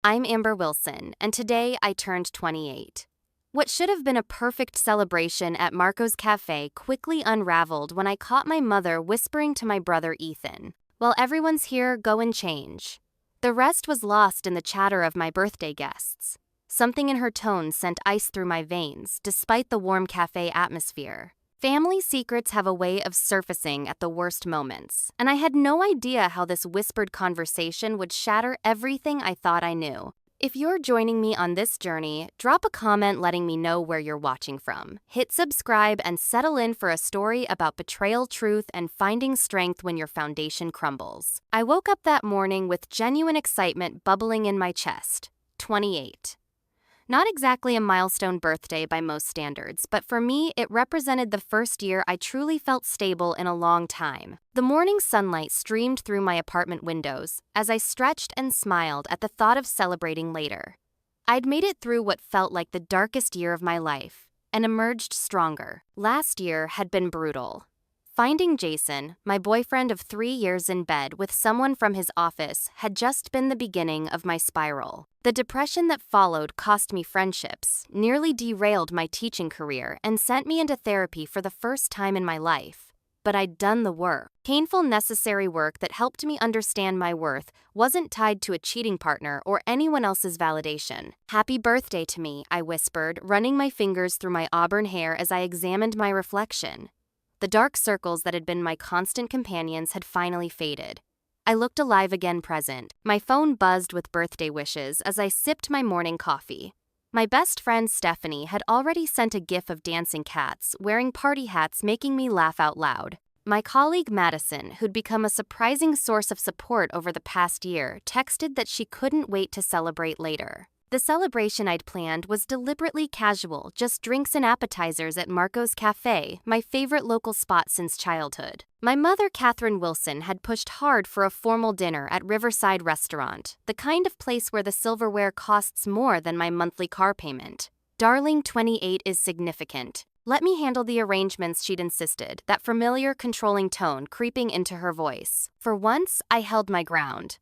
I'm Amber Wilson, and today I turned 28. What should have been a perfect celebration at Marco's Café quickly unraveled when I caught my mother whispering to my brother Ethan, "While everyone's here, go and change." The rest was lost in the chatter of my birthday guests. Something in her tone sent ice through my veins, despite the warm cafe atmosphere. Family secrets have a way of surfacing at the worst moments, and I had no idea how this whispered conversation would shatter everything I thought I knew. If you're joining me on this journey, drop a comment letting me know where you're watching from. Hit subscribe and settle in for a story about betrayal, truth, and finding strength when your foundation crumbles. I woke up that morning with genuine excitement bubbling in my chest. 28. Not exactly a milestone birthday by most standards, but for me, it represented the first year I truly felt stable in a long time. The morning sunlight streamed through my apartment windows as I stretched and smiled at the thought of celebrating later. I'd made it through what felt like the darkest year of my life and emerged stronger. Last year had been brutal. Finding Jason, my boyfriend of 3 years in bed with someone from his office, had just been the beginning of my spiral. The depression that followed cost me friendships, nearly derailed my teaching career, and sent me into therapy for the first time in my life. But I'd done the work. Painful, necessary work that helped me understand my worth wasn't tied to a cheating partner or anyone else's validation. "Happy birthday to me," I whispered, running my fingers through my auburn hair as I examined my reflection. The dark circles that had been my constant companions had finally faded. I looked alive again, present. My phone buzzed with birthday wishes as I sipped my morning coffee. My best friend Stephanie had already sent a gif of dancing cats, wearing party hats, making me laugh out loud. My colleague Madison, who'd become a surprising source of support over the past year, texted that she couldn't wait to celebrate later. The celebration I'd planned was deliberately casual, just drinks and appetizers at Marco's Café, my favorite local spot since childhood. My mother, Catherine Wilson, had pushed hard for a formal dinner at Riverside Restaurant, the kind of place where the silverware costs more than my monthly car payment. "Darling, 28 is significant. Let me handle the arrangements," she'd insisted, that familiar, controlling tone creeping into her voice. For once, I held my ground.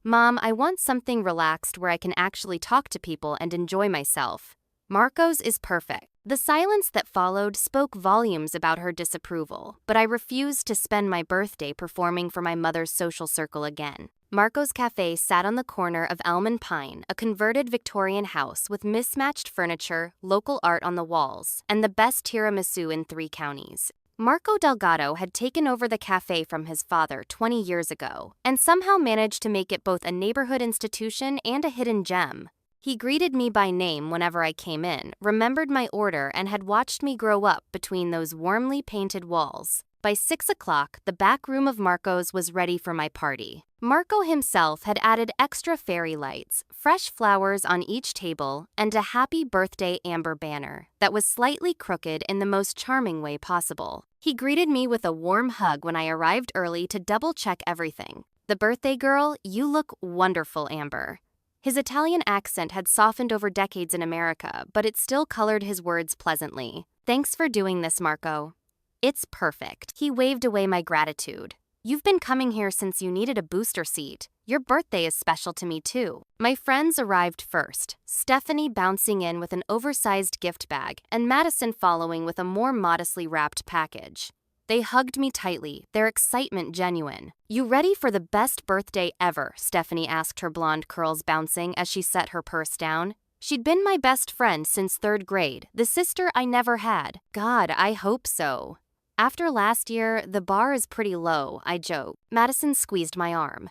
"Mom, I want something relaxed where I can actually talk to people and enjoy myself. Marco's is perfect." The silence that followed spoke volumes about her disapproval, but I refused to spend my birthday performing for my mother's social circle again. Marco's Café sat on the corner of Elm and Pine, a converted Victorian house with mismatched furniture, local art on the walls, and the best tiramisu in 3 counties. Marco Delgado had taken over the cafe from his father 20 years ago, and somehow managed to make it both a neighborhood institution and a hidden gem. He greeted me by name whenever I came in, remembered my order, and had watched me grow up between those warmly painted walls. By 6 o'clock, the back room of Marco's was ready for my party. Marco himself had added extra fairy lights, fresh flowers on each table, and a happy birthday amber banner that was slightly crooked in the most charming way possible. He greeted me with a warm hug when I arrived early to double-check everything. "The birthday girl, you look wonderful, Amber." His Italian accent had softened over decades in America, but it still colored his words pleasantly. "Thanks for doing this, Marco. It's perfect." He waved away my gratitude. "You've been coming here since you needed a booster seat. Your birthday is special to me, too." My friends arrived first, Stephanie bouncing in with an oversized gift bag, and Madison following with a more modestly wrapped package. They hugged me tightly, their excitement genuine. "You ready for the best birthday ever?" Stephanie asked, her blonde curls bouncing as she set her purse down. She'd been my best friend since 3rd grade, the sister I never had. "God, I hope so." "After last year, the bar is pretty low," I joked. Madison squeezed my arm.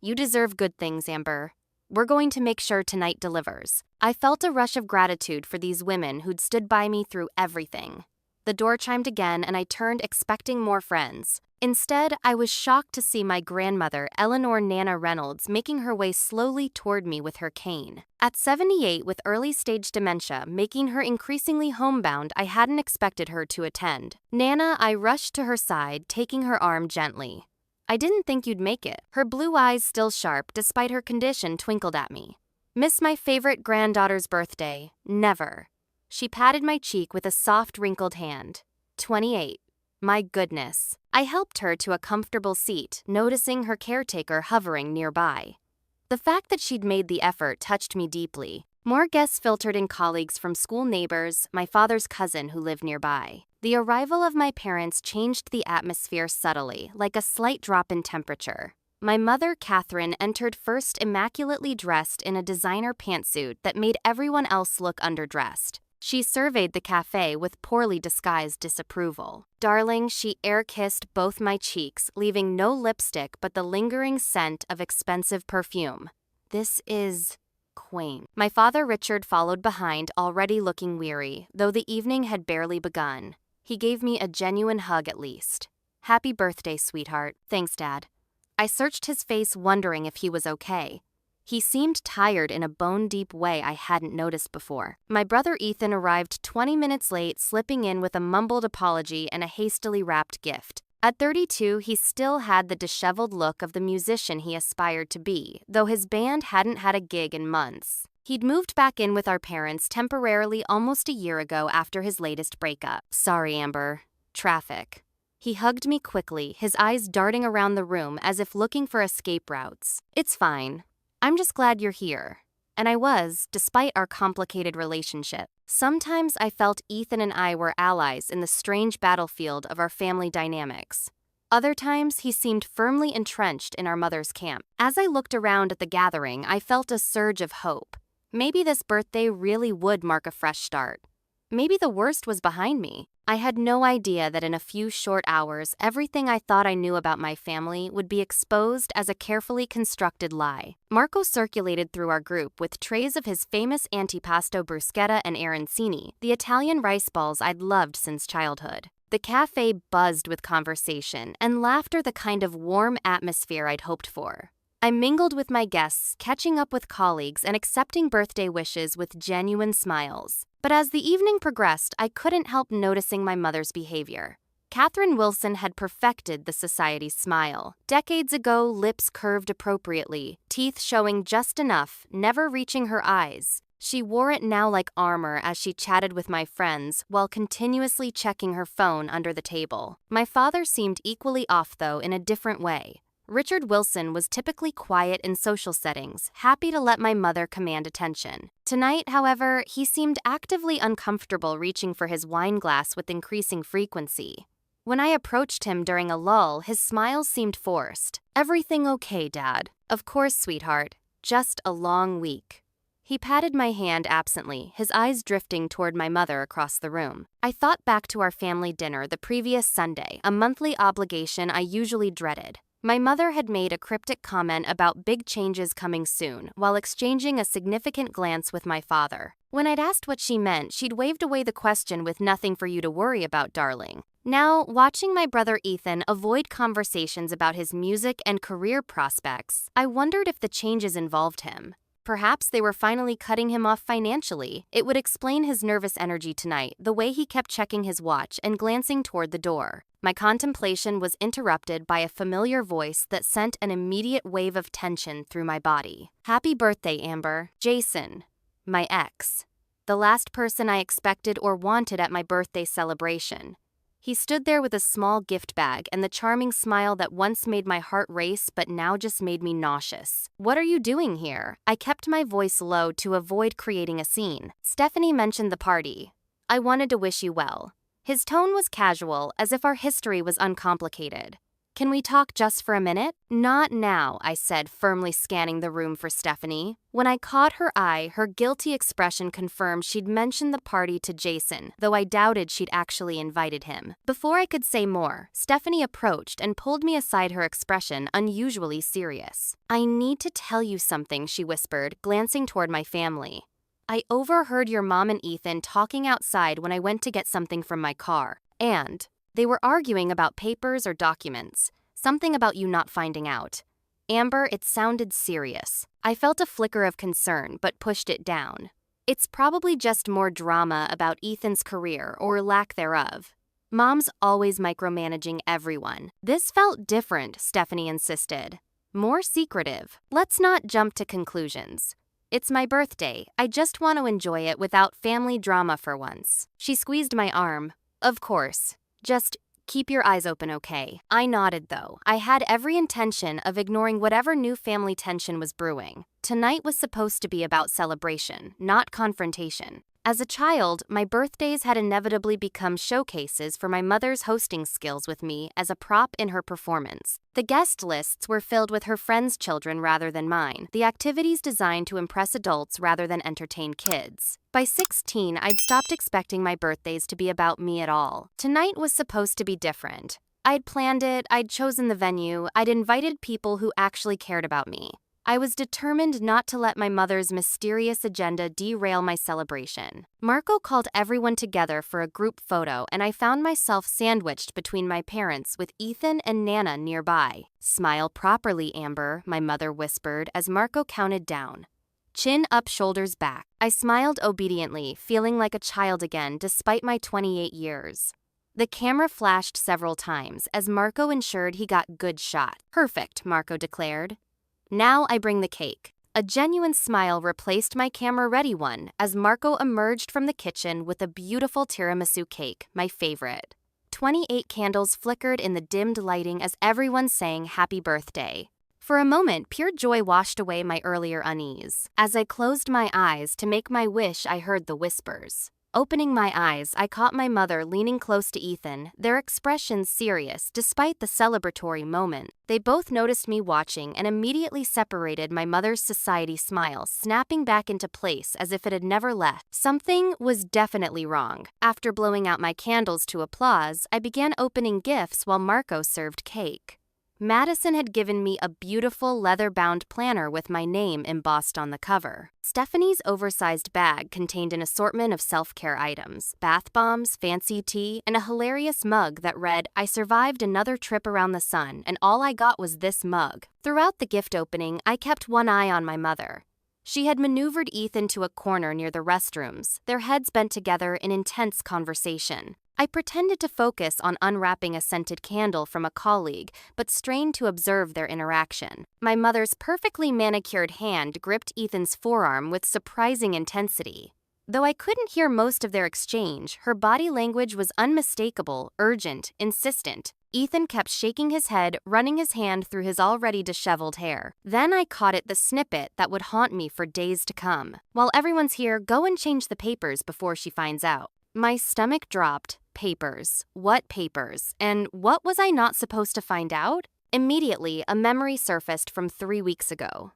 "You deserve good things, Amber. We're going to make sure tonight delivers." I felt a rush of gratitude for these women who'd stood by me through everything. The door chimed again, and I turned expecting more friends. Instead, I was shocked to see my grandmother, Eleanor Nana Reynolds, making her way slowly toward me with her cane. At 78, with early-stage dementia making her increasingly homebound, I hadn't expected her to attend. "Nana," I rushed to her side, taking her arm gently. "I didn't think you'd make it." Her blue eyes, still sharp despite her condition, twinkled at me. "Miss my favorite granddaughter's birthday? Never." She patted my cheek with a soft, wrinkled hand. 28. My goodness. I helped her to a comfortable seat, noticing her caretaker hovering nearby. The fact that she'd made the effort touched me deeply. More guests filtered in, colleagues from school, neighbors, my father's cousin who lived nearby. The arrival of my parents changed the atmosphere subtly, like a slight drop in temperature. My mother, Catherine, entered first immaculately dressed in a designer pantsuit that made everyone else look underdressed. She surveyed the cafe with poorly disguised disapproval. Darling, she air-kissed both my cheeks, leaving no lipstick but the lingering scent of expensive perfume. This is quaint. My father, Richard, followed behind, already looking weary, though the evening had barely begun. He gave me a genuine hug at least. Happy birthday, sweetheart. Thanks, Dad. I searched his face, wondering if he was okay. He seemed tired in a bone-deep way I hadn't noticed before. My brother Ethan arrived 20 minutes late, slipping in with a mumbled apology and a hastily wrapped gift. At 32, he still had the disheveled look of the musician he aspired to be, though his band hadn't had a gig in months. He'd moved back in with our parents temporarily almost a year ago after his latest breakup. Sorry, Amber. Traffic. He hugged me quickly, his eyes darting around the room as if looking for escape routes. It's fine. I'm just glad you're here. And I was, despite our complicated relationship. Sometimes I felt Ethan and I were allies in the strange battlefield of our family dynamics. Other times, he seemed firmly entrenched in our mother's camp. As I looked around at the gathering, I felt a surge of hope. Maybe this birthday really would mark a fresh start. Maybe the worst was behind me. I had no idea that in a few short hours, everything I thought I knew about my family would be exposed as a carefully constructed lie. Marco circulated through our group with trays of his famous antipasto bruschetta and arancini, the Italian rice balls I'd loved since childhood. The cafe buzzed with conversation and laughter, the kind of warm atmosphere I'd hoped for. I mingled with my guests, catching up with colleagues and accepting birthday wishes with genuine smiles. But as the evening progressed, I couldn't help noticing my mother's behavior. Catherine Wilson had perfected the society smile. Decades ago, lips curved appropriately, teeth showing just enough, never reaching her eyes. She wore it now like armor as she chatted with my friends while continuously checking her phone under the table. My father seemed equally off, though, in a different way. Richard Wilson was typically quiet in social settings, happy to let my mother command attention. Tonight, however, he seemed actively uncomfortable, reaching for his wine glass with increasing frequency. When I approached him during a lull, his smile seemed forced. Everything okay, Dad? Of course, sweetheart. Just a long week. He patted my hand absently, his eyes drifting toward my mother across the room. I thought back to our family dinner the previous Sunday, a monthly obligation I usually dreaded. My mother had made a cryptic comment about big changes coming soon, while exchanging a significant glance with my father. When I'd asked what she meant, she'd waved away the question with "Nothing for you to worry about, darling." Now, watching my brother Ethan avoid conversations about his music and career prospects, I wondered if the changes involved him. Perhaps they were finally cutting him off financially. It would explain his nervous energy tonight, the way he kept checking his watch and glancing toward the door. My contemplation was interrupted by a familiar voice that sent an immediate wave of tension through my body. Happy birthday, Amber. Jason, my ex. The last person I expected or wanted at my birthday celebration. He stood there with a small gift bag and the charming smile that once made my heart race but now just made me nauseous. What are you doing here? I kept my voice low to avoid creating a scene. Stephanie mentioned the party. I wanted to wish you well. His tone was casual, as if our history was uncomplicated. Can we talk just for a minute? Not now, I said, firmly scanning the room for Stephanie. When I caught her eye, her guilty expression confirmed she'd mentioned the party to Jason, though I doubted she'd actually invited him. Before I could say more, Stephanie approached and pulled me aside, her expression unusually serious. I need to tell you something, she whispered, glancing toward my family. I overheard your mom and Ethan talking outside when I went to get something from my car, and they were arguing about papers or documents, something about you not finding out. Amber, it sounded serious. I felt a flicker of concern, but pushed it down. It's probably just more drama about Ethan's career or lack thereof. Mom's always micromanaging everyone. This felt different, Stephanie insisted. More secretive. Let's not jump to conclusions. It's my birthday. I just want to enjoy it without family drama for once. She squeezed my arm. Of course. Just Keep your eyes open, okay? I nodded, though. I had every intention of ignoring whatever new family tension was brewing. Tonight was supposed to be about celebration, not confrontation. As a child, my birthdays had inevitably become showcases for my mother's hosting skills with me as a prop in her performance. The guest lists were filled with her friends' children rather than mine, the activities designed to impress adults rather than entertain kids. By 16, I'd stopped expecting my birthdays to be about me at all. Tonight was supposed to be different. I'd planned it, I'd chosen the venue, I'd invited people who actually cared about me. I was determined not to let my mother's mysterious agenda derail my celebration. Marco called everyone together for a group photo, and I found myself sandwiched between my parents with Ethan and Nana nearby. "Smile properly, Amber," my mother whispered as Marco counted down. Chin up, shoulders back. I smiled obediently, feeling like a child again despite my 28 years. The camera flashed several times as Marco ensured he got good shot. "Perfect," Marco declared. "Now I bring the cake." A genuine smile replaced my camera-ready one as Marco emerged from the kitchen with a beautiful tiramisu cake, my favorite. 28 candles flickered in the dimmed lighting as everyone sang happy birthday. For a moment, pure joy washed away my earlier unease. As I closed my eyes to make my wish, I heard the whispers. Opening my eyes, I caught my mother leaning close to Ethan, their expressions serious despite the celebratory moment. They both noticed me watching and immediately separated my mother's society smile, snapping back into place as if it had never left. Something was definitely wrong. After blowing out my candles to applause, I began opening gifts while Marco served cake. Madison had given me a beautiful leather-bound planner with my name embossed on the cover. Stephanie's oversized bag contained an assortment of self-care items, bath bombs, fancy tea, and a hilarious mug that read, "I survived another trip around the sun, and all I got was this mug." Throughout the gift opening, I kept one eye on my mother. She had maneuvered Ethan to a corner near the restrooms, their heads bent together in intense conversation. I pretended to focus on unwrapping a scented candle from a colleague, but strained to observe their interaction. My mother's perfectly manicured hand gripped Ethan's forearm with surprising intensity. Though I couldn't hear most of their exchange, her body language was unmistakable, urgent, insistent. Ethan kept shaking his head, running his hand through his already disheveled hair. Then I caught the snippet that would haunt me for days to come. "While everyone's here, go and change the papers before she finds out." My stomach dropped. Papers. What papers? And what was I not supposed to find out? Immediately, a memory surfaced from 3 weeks ago.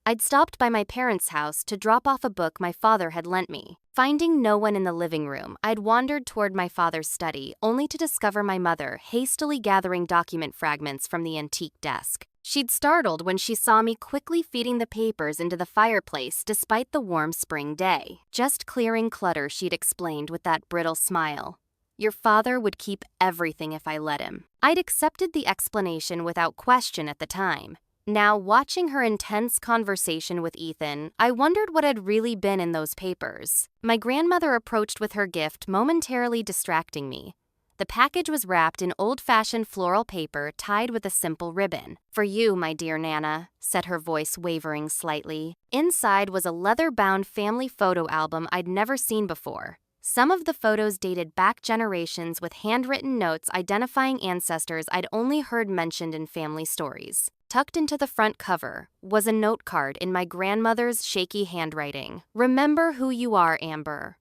I'd stopped by my parents' house to drop off a book my father had lent me. Finding no one in the living room, I'd wandered toward my father's study, only to discover my mother hastily gathering document fragments from the antique desk. She'd startled when she saw me quickly feeding the papers into the fireplace despite the warm spring day. "Just clearing clutter," she'd explained with that brittle smile. "Your father would keep everything if I let him." I'd accepted the explanation without question at the time. Now, watching her intense conversation with Ethan, I wondered what had really been in those papers. My grandmother approached with her gift, momentarily distracting me. The package was wrapped in old-fashioned floral paper tied with a simple ribbon. "For you, my dear Nana," said her voice wavering slightly. Inside was a leather-bound family photo album I'd never seen before. Some of the photos dated back generations with handwritten notes identifying ancestors I'd only heard mentioned in family stories. Tucked into the front cover was a note card in my grandmother's shaky handwriting. "Remember who you are, Amber.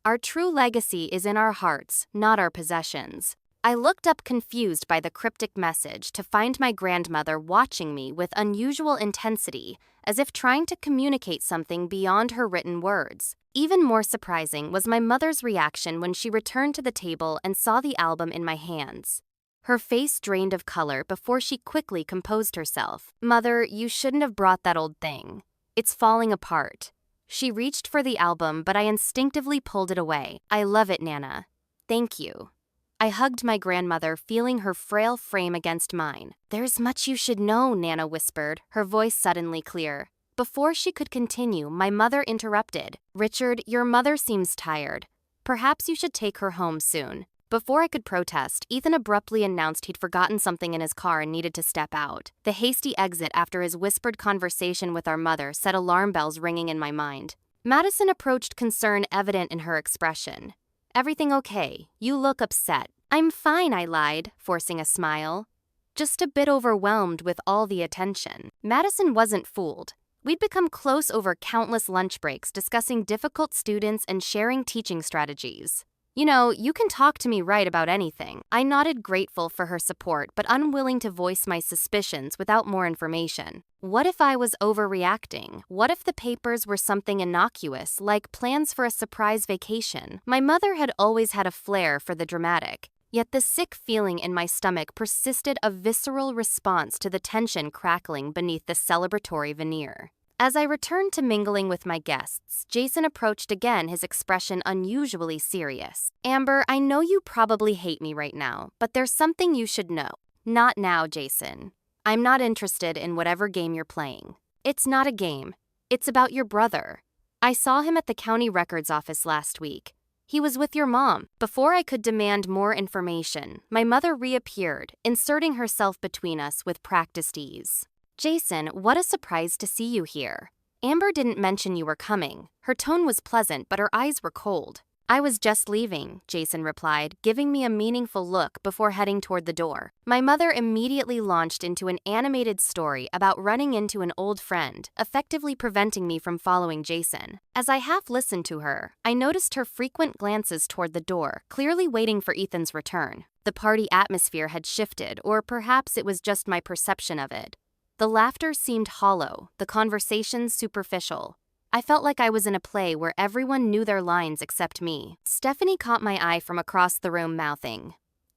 Our true legacy is in our hearts, not our possessions." I looked up confused by the cryptic message to find my grandmother watching me with unusual intensity, as if trying to communicate something beyond her written words. Even more surprising was my mother's reaction when she returned to the table and saw the album in my hands. Her face drained of color before she quickly composed herself. "Mother, you shouldn't have brought that old thing. It's falling apart." She reached for the album, but I instinctively pulled it away. "I love it, Nana. Thank you." I hugged my grandmother, feeling her frail frame against mine. "There's much you should know," Nana whispered, her voice suddenly clear. Before she could continue, my mother interrupted. "Richard, your mother seems tired. Perhaps you should take her home soon." Before I could protest, Ethan abruptly announced he'd forgotten something in his car and needed to step out. The hasty exit after his whispered conversation with our mother set alarm bells ringing in my mind. Madison approached, concern evident in her expression. Everything okay? You look upset. I'm fine, I lied, forcing a smile. Just a bit overwhelmed with all the attention. Madison wasn't fooled. We'd become close over countless lunch breaks discussing difficult students and sharing teaching strategies. You know, you can talk to me right about anything. I nodded, grateful for her support, but unwilling to voice my suspicions without more information. What if I was overreacting? What if the papers were something innocuous, like plans for a surprise vacation? My mother had always had a flair for the dramatic, yet the sick feeling in my stomach persisted, a visceral response to the tension crackling beneath the celebratory veneer. As I returned to mingling with my guests, Jason approached again, his expression unusually serious. Amber, I know you probably hate me right now, but there's something you should know. Not now, Jason. I'm not interested in whatever game you're playing. It's not a game. It's about your brother. I saw him at the county records office last week. He was with your mom. Before I could demand more information, my mother reappeared, inserting herself between us with practiced ease. Jason, what a surprise to see you here. Amber didn't mention you were coming. Her tone was pleasant, but her eyes were cold. I was just leaving, Jason replied, giving me a meaningful look before heading toward the door. My mother immediately launched into an animated story about running into an old friend, effectively preventing me from following Jason. As I half listened to her, I noticed her frequent glances toward the door, clearly waiting for Ethan's return. The party atmosphere had shifted, or perhaps it was just my perception of it. The laughter seemed hollow, the conversations superficial. I felt like I was in a play where everyone knew their lines except me. Stephanie caught my eye from across the room, mouthing,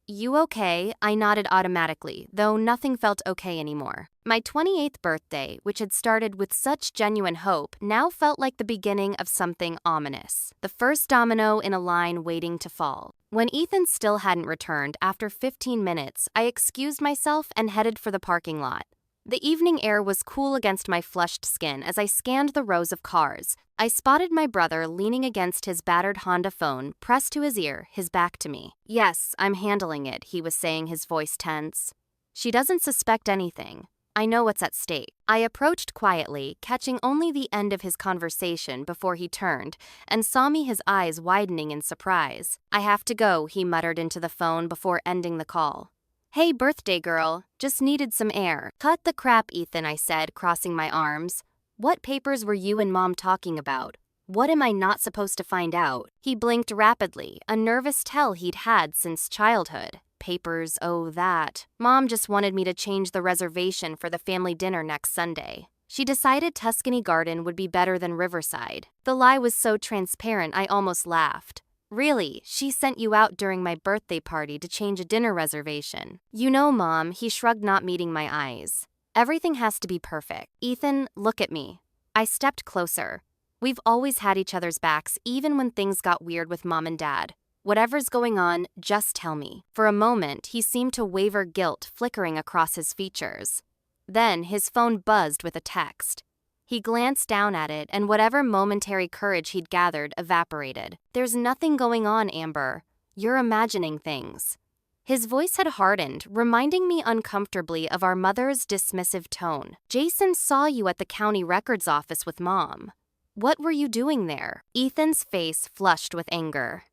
"You okay?" I nodded automatically, though nothing felt okay anymore. My 28th birthday, which had started with such genuine hope, now felt like the beginning of something ominous. The first domino in a line waiting to fall. When Ethan still hadn't returned after 15 minutes, I excused myself and headed for the parking lot. The evening air was cool against my flushed skin as I scanned the rows of cars. I spotted my brother leaning against his battered Honda phone, pressed to his ear, his back to me. "Yes, I'm handling it," he was saying, his voice tense. "She doesn't suspect anything. I know what's at stake." I approached quietly, catching only the end of his conversation before he turned and saw me, his eyes widening in surprise. "I have to go," he muttered into the phone before ending the call. "Hey, birthday girl, just needed some air." "Cut the crap, Ethan," I said, crossing my arms. "What papers were you and Mom talking about? What am I not supposed to find out?" He blinked rapidly, a nervous tell he'd had since childhood. "Papers, oh that. Mom just wanted me to change the reservation for the family dinner next Sunday. She decided Tuscany Garden would be better than Riverside." The lie was so transparent I almost laughed. "Really? She sent you out during my birthday party to change a dinner reservation?" "You know, Mom," he shrugged, not meeting my eyes. "Everything has to be perfect." "Ethan, look at me." I stepped closer. "We've always had each other's backs, even when things got weird with Mom and Dad. Whatever's going on, just tell me." For a moment, he seemed to waver, guilt flickering across his features. Then his phone buzzed with a text. He glanced down at it, and whatever momentary courage he'd gathered evaporated. "There's nothing going on, Amber. You're imagining things." His voice had hardened, reminding me uncomfortably of our mother's dismissive tone. "Jason saw you at the county records office with Mom. What were you doing there?" Ethan's face flushed with anger.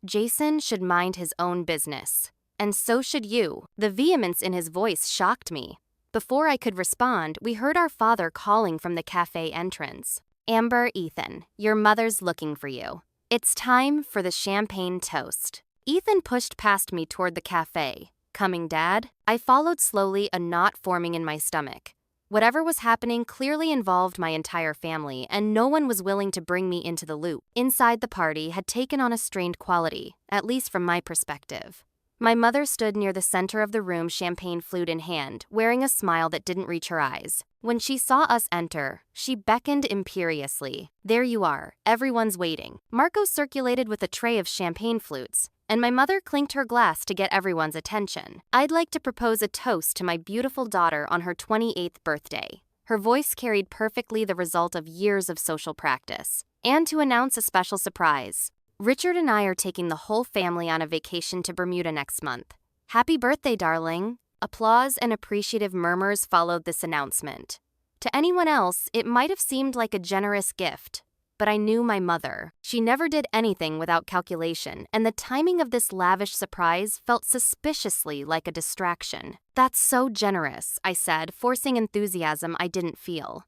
"Jason should mind his own business. And so should you." The vehemence in his voice shocked me. Before I could respond, we heard our father calling from the cafe entrance. "Amber, Ethan, your mother's looking for you. It's time for the champagne toast." Ethan pushed past me toward the cafe. "Coming, Dad?" I followed slowly, a knot forming in my stomach. Whatever was happening clearly involved my entire family, and no one was willing to bring me into the loop. Inside, the party had taken on a strained quality, at least from my perspective. My mother stood near the center of the room, champagne flute in hand, wearing a smile that didn't reach her eyes. When she saw us enter, she beckoned imperiously. "There you are. Everyone's waiting." Marco circulated with a tray of champagne flutes, and my mother clinked her glass to get everyone's attention. "I'd like to propose a toast to my beautiful daughter on her 28th birthday." Her voice carried perfectly the result of years of social practice. "And to announce a special surprise. Richard and I are taking the whole family on a vacation to Bermuda next month. Happy birthday, darling." Applause and appreciative murmurs followed this announcement. To anyone else, it might have seemed like a generous gift. but I knew my mother. She never did anything without calculation, and the timing of this lavish surprise felt suspiciously like a distraction. "That's so generous," I said, forcing enthusiasm I didn't feel.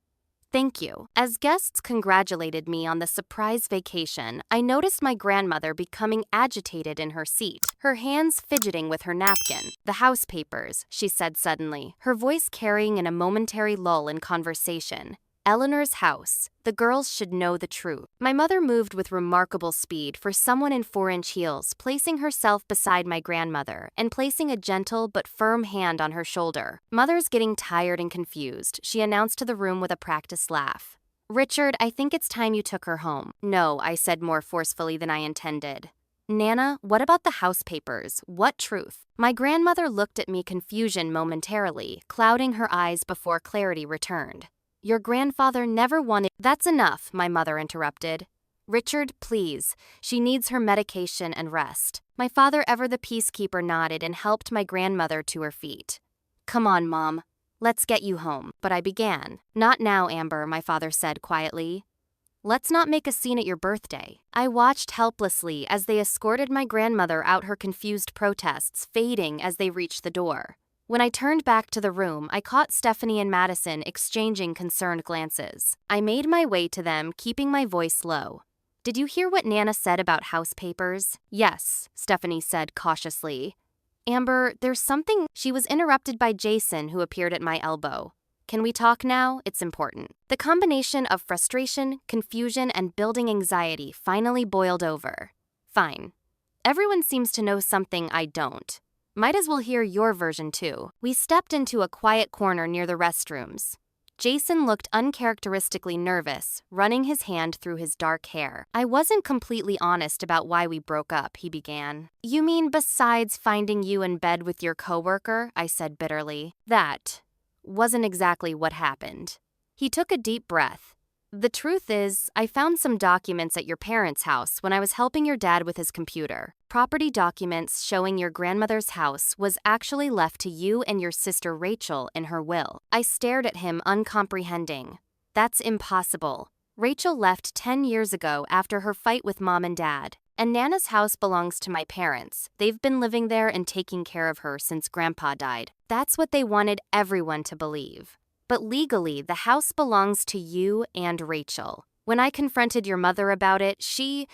"Thank you." As guests congratulated me on the surprise vacation, I noticed my grandmother becoming agitated in her seat, her hands fidgeting with her napkin. "The house papers," she said suddenly, her voice carrying in a momentary lull in conversation. "Eleanor's house. The girls should know the truth." My mother moved with remarkable speed for someone in 4-inch heels, placing herself beside my grandmother and placing a gentle but firm hand on her shoulder. "Mother's getting tired and confused," she announced to the room with a practiced laugh. "Richard, I think it's time you took her home." "No," I said more forcefully than I intended. "Nana, what about the house papers? What truth?" My grandmother looked at me, confusion momentarily, clouding her eyes before clarity returned. "Your grandfather never wanted—" "That's enough," my mother interrupted. "Richard, please. She needs her medication and rest." My father, ever the peacekeeper, nodded and helped my grandmother to her feet. "Come on, Mom. Let's get you home." But I began. "Not now, Amber," my father said quietly. "Let's not make a scene at your birthday." I watched helplessly as they escorted my grandmother out, her confused protests fading as they reached the door. When I turned back to the room, I caught Stephanie and Madison exchanging concerned glances. I made my way to them, keeping my voice low. "Did you hear what Nana said about house papers?" "Yes," Stephanie said cautiously. "Amber, there's something—" She was interrupted by Jason, who appeared at my elbow. "Can we talk now? It's important." The combination of frustration, confusion, and building anxiety finally boiled over. "Fine. Everyone seems to know something I don't. Might as well hear your version too." We stepped into a quiet corner near the restrooms. Jason looked uncharacteristically nervous, running his hand through his dark hair. "I wasn't completely honest about why we broke up," he began. "You mean besides finding you in bed with your coworker?" I said bitterly. "That wasn't exactly what happened." He took a deep breath. "The truth is, I found some documents at your parents' house when I was helping your dad with his computer. Property documents showing your grandmother's house was actually left to you and your sister Rachel in her will." I stared at him, uncomprehending. "That's impossible. Rachel left 10 years ago after her fight with Mom and Dad. And Nana's house belongs to my parents. They've been living there and taking care of her since Grandpa died." That's what they wanted everyone to believe. "But legally, the house belongs to you and Rachel. When I confronted your mother about it, she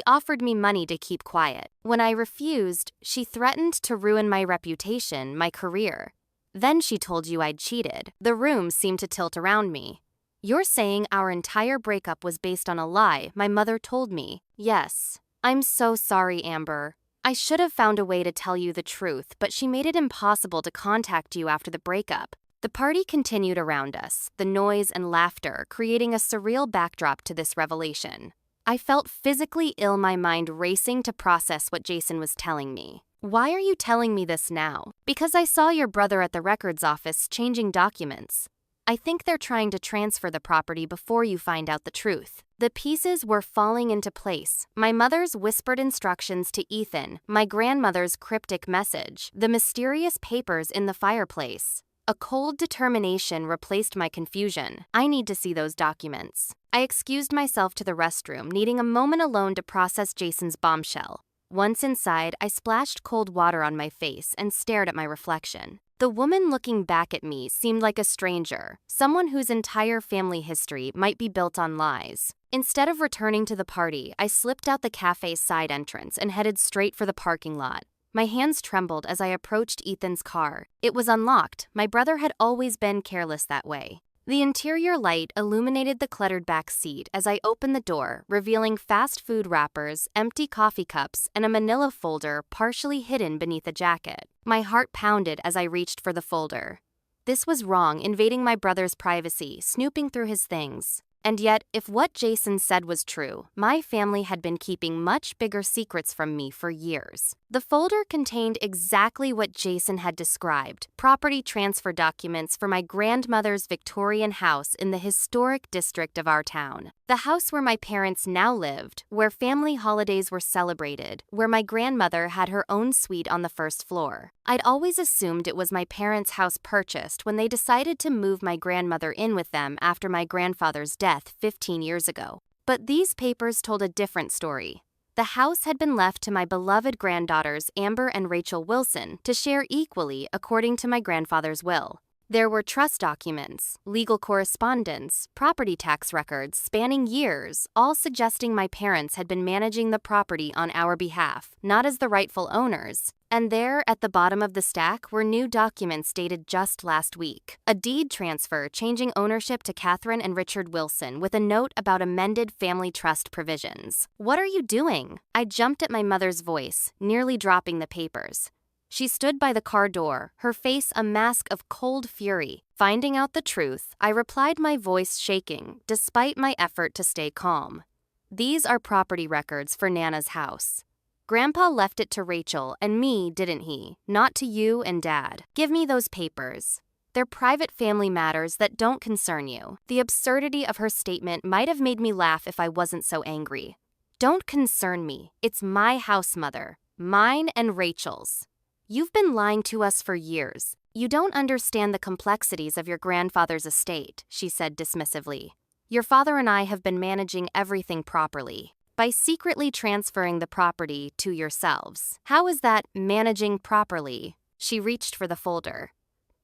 offered me money to keep quiet. When I refused, she threatened to ruin my reputation, my career. Then she told you I'd cheated." The room seemed to tilt around me. "You're saying our entire breakup was based on a lie my mother told me?" "Yes." "I'm so sorry, Amber. I should have found a way to tell you the truth, but she made it impossible to contact you after the breakup." The party continued around us, the noise and laughter creating a surreal backdrop to this revelation. I felt physically ill, my mind racing to process what Jason was telling me. "Why are you telling me this now?" "Because I saw your brother at the records office changing documents. I think they're trying to transfer the property before you find out the truth." The pieces were falling into place. My mother's whispered instructions to Ethan, my grandmother's cryptic message, the mysterious papers in the fireplace. A cold determination replaced my confusion. "I need to see those documents." I excused myself to the restroom, needing a moment alone to process Jason's bombshell. Once inside, I splashed cold water on my face and stared at my reflection. The woman looking back at me seemed like a stranger, someone whose entire family history might be built on lies. Instead of returning to the party, I slipped out the cafe's side entrance and headed straight for the parking lot. My hands trembled as I approached Ethan's car. It was unlocked. My brother had always been careless that way. The interior light illuminated the cluttered back seat as I opened the door, revealing fast food wrappers, empty coffee cups, and a manila folder partially hidden beneath a jacket. My heart pounded as I reached for the folder. This was wrong, invading my brother's privacy, snooping through his things. And yet, if what Jason said was true, my family had been keeping much bigger secrets from me for years. The folder contained exactly what Jason had described: property transfer documents for my grandmother's Victorian house in the historic district of our town. The house where my parents now lived, where family holidays were celebrated, where my grandmother had her own suite on the first floor. I'd always assumed it was my parents' house purchased when they decided to move my grandmother in with them after my grandfather's death 15 years ago. But these papers told a different story. The house had been left to my beloved granddaughters Amber and Rachel Wilson to share equally according to my grandfather's will. There were trust documents, legal correspondence, property tax records spanning years, all suggesting my parents had been managing the property on our behalf, not as the rightful owners. And there, at the bottom of the stack, were new documents dated just last week. A deed transfer changing ownership to Catherine and Richard Wilson with a note about amended family trust provisions. "What are you doing?" I jumped at my mother's voice, nearly dropping the papers. She stood by the car door, her face a mask of cold fury. Finding out the truth, I replied, my voice shaking, despite my effort to stay calm. "These are property records for Nana's house. Grandpa left it to Rachel and me, didn't he? Not to you and Dad. Give me those papers. They're private family matters that don't concern you." The absurdity of her statement might have made me laugh if I wasn't so angry. Don't concern me. It's my house, Mother. Mine and Rachel's. You've been lying to us for years. You don't understand the complexities of your grandfather's estate, she said dismissively. Your father and I have been managing everything properly by secretly transferring the property to yourselves. How is that managing properly? She reached for the folder.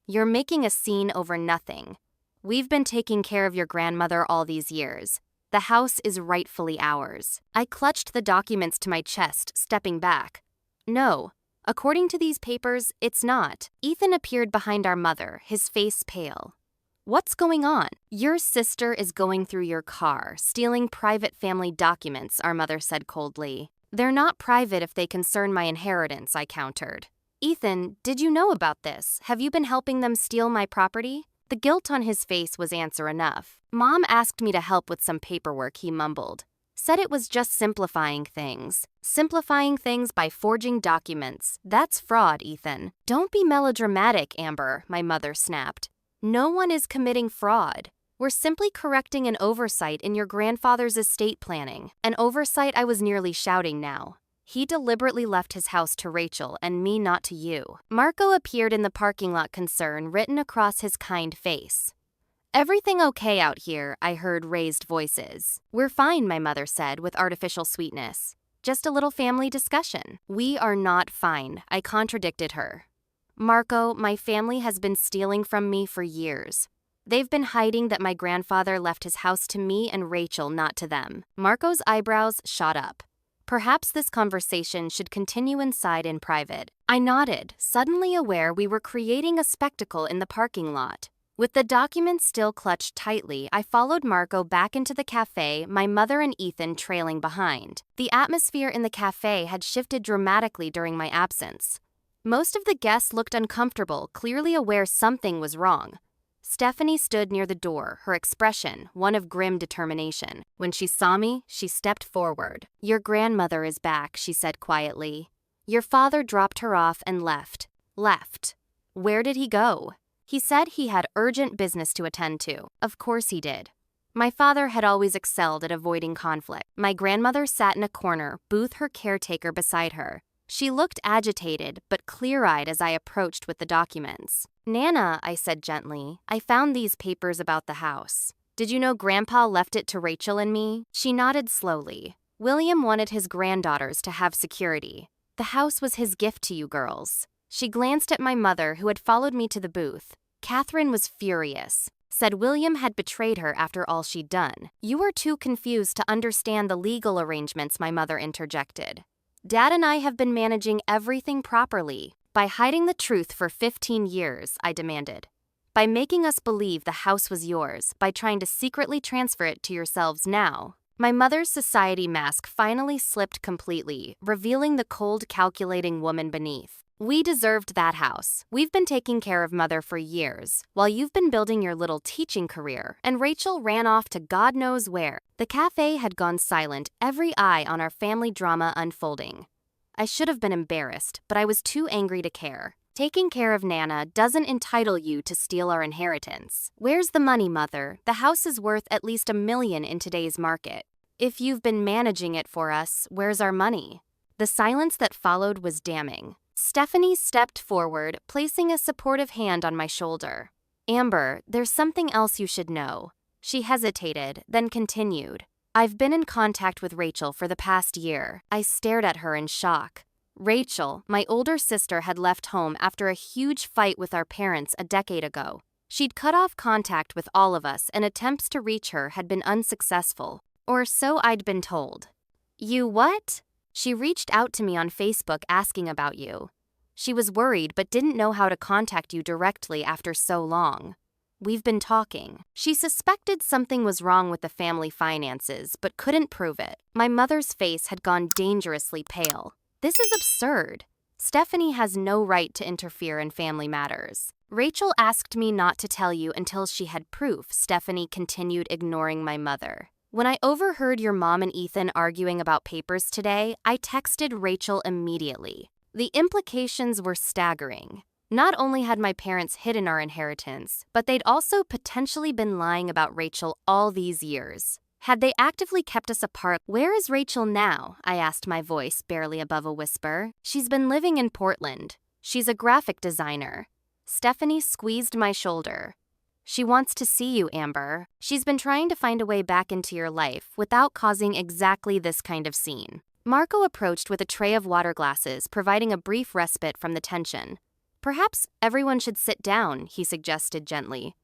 You're making a scene over nothing. We've been taking care of your grandmother all these years. The house is rightfully ours. I clutched the documents to my chest, stepping back. No. According to these papers, it's not. Ethan appeared behind our mother, his face pale. What's going on? Your sister is going through your car, stealing private family documents, our mother said coldly. They're not private if they concern my inheritance, I countered. Ethan, did you know about this? Have you been helping them steal my property? The guilt on his face was answer enough. Mom asked me to help with some paperwork, he mumbled. Said it was just simplifying things. Simplifying things by forging documents. That's fraud, Ethan. Don't be melodramatic, Amber, my mother snapped. No one is committing fraud. We're simply correcting an oversight in your grandfather's estate planning. An oversight, I was nearly shouting now. He deliberately left his house to Rachel and me not to you. Marco appeared in the parking lot, concern written across his kind face. Everything okay out here, I heard raised voices. We're fine, my mother said with artificial sweetness. Just a little family discussion. We are not fine, I contradicted her. Marco, my family has been stealing from me for years. They've been hiding that my grandfather left his house to me and Rachel, not to them. Marco's eyebrows shot up. Perhaps this conversation should continue inside in private. I nodded, suddenly aware we were creating a spectacle in the parking lot. With the documents still clutched tightly, I followed Marco back into the cafe, my mother and Ethan trailing behind. The atmosphere in the cafe had shifted dramatically during my absence. Most of the guests looked uncomfortable, clearly aware something was wrong. Stephanie stood near the door, her expression one of grim determination. When she saw me, she stepped forward. Your grandmother is back, she said quietly. Your father dropped her off and left. Left. Where did he go? He said he had urgent business to attend to. Of course he did. My father had always excelled at avoiding conflict. My grandmother sat in a corner, Booth, her caretaker, beside her. She looked agitated, but clear-eyed as I approached with the documents. Nana, I said gently, I found these papers about the house. Did you know Grandpa left it to Rachel and me? She nodded slowly. William wanted his granddaughters to have security. The house was his gift to you girls. She glanced at my mother, who had followed me to the booth. Catherine was furious. Said William had betrayed her after all she'd done. You are too confused to understand the legal arrangements, my mother interjected. Dad and I have been managing everything properly. By hiding the truth for 15 years, I demanded. By making us believe the house was yours, by trying to secretly transfer it to yourselves now. My mother's society mask finally slipped completely, revealing the cold, calculating woman beneath. We deserved that house. We've been taking care of Mother for years, while you've been building your little teaching career, and Rachel ran off to God knows where. The cafe had gone silent, every eye on our family drama unfolding. I should have been embarrassed, but I was too angry to care. Taking care of Nana doesn't entitle you to steal our inheritance. Where's the money, Mother? The house is worth at least $1 million in today's market. If you've been managing it for us, where's our money? The silence that followed was damning. Stephanie stepped forward, placing a supportive hand on my shoulder. Amber, there's something else you should know. She hesitated, then continued. I've been in contact with Rachel for the past year. I stared at her in shock. Rachel, my older sister, had left home after a huge fight with our parents a decade ago. She'd cut off contact with all of us, and attempts to reach her had been unsuccessful. Or so I'd been told. You what? She reached out to me on Facebook asking about you. She was worried but didn't know how to contact you directly after so long. We've been talking. She suspected something was wrong with the family finances but couldn't prove it. My mother's face had gone dangerously pale. This is absurd. Stephanie has no right to interfere in family matters. Rachel asked me not to tell you until she had proof, Stephanie continued, ignoring my mother. When I overheard your mom and Ethan arguing about papers today, I texted Rachel immediately. The implications were staggering. Not only had my parents hidden our inheritance, but they'd also potentially been lying about Rachel all these years. Had they actively kept us apart? Where is Rachel now? I asked, my voice barely above a whisper. She's been living in Portland. She's a graphic designer. Stephanie squeezed my shoulder. She wants to see you, Amber. She's been trying to find a way back into your life without causing exactly this kind of scene. Marco approached with a tray of water glasses, providing a brief respite from the tension. Perhaps everyone should sit down, he suggested gently.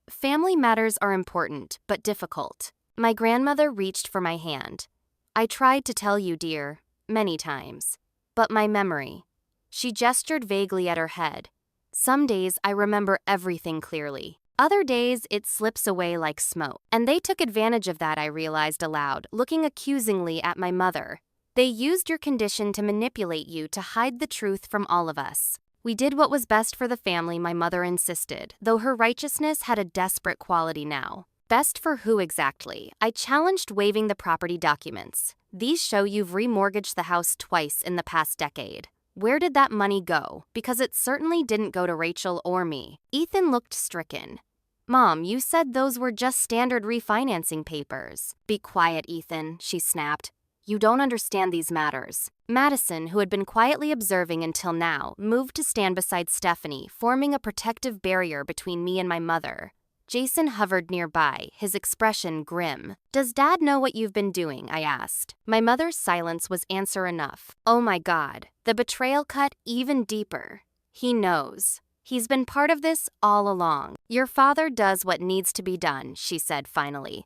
Family matters are important, but difficult. My grandmother reached for my hand. I tried to tell you, dear, many times. But my memory. She gestured vaguely at her head. Some days I remember everything clearly. Other days it slips away like smoke. And they took advantage of that, I realized aloud, looking accusingly at my mother. They used your condition to manipulate you to hide the truth from all of us. We did what was best for the family, my mother insisted, though her righteousness had a desperate quality now. Best for who exactly? I challenged, waving the property documents. These show you've remortgaged the house twice in the past decade. Where did that money go? Because it certainly didn't go to Rachel or me. Ethan looked stricken. Mom, you said those were just standard refinancing papers. Be quiet, Ethan, she snapped. You don't understand these matters. Madison, who had been quietly observing until now, moved to stand beside Stephanie, forming a protective barrier between me and my mother. Jason hovered nearby, his expression grim. Does Dad know what you've been doing? I asked. My mother's silence was answer enough. Oh my God. The betrayal cut even deeper. He knows. He's been part of this all along. Your father does what needs to be done, she said finally.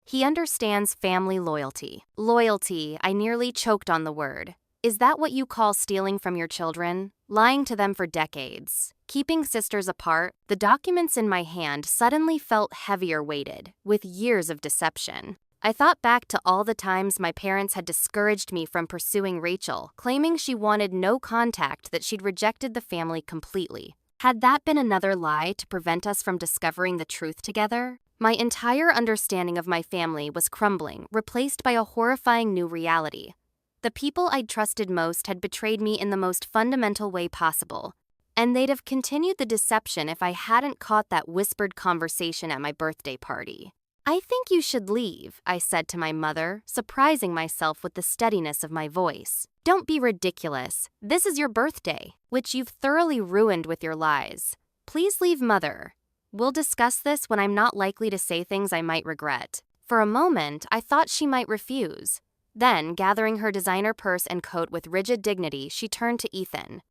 He understands family loyalty. Loyalty, I nearly choked on the word. Is that what you call stealing from your children? Lying to them for decades? Keeping sisters apart? The documents in my hand suddenly felt heavier weighted, with years of deception. I thought back to all the times my parents had discouraged me from pursuing Rachel, claiming she wanted no contact, that she'd rejected the family completely. Had that been another lie to prevent us from discovering the truth together? My entire understanding of my family was crumbling, replaced by a horrifying new reality. The people I'd trusted most had betrayed me in the most fundamental way possible, and they'd have continued the deception if I hadn't caught that whispered conversation at my birthday party. I think you should leave, I said to my mother, surprising myself with the steadiness of my voice. Don't be ridiculous. This is your birthday, which you've thoroughly ruined with your lies. Please leave, Mother. We'll discuss this when I'm not likely to say things I might regret. For a moment, I thought she might refuse. Then, gathering her designer purse and coat with rigid dignity, she turned to Ethan.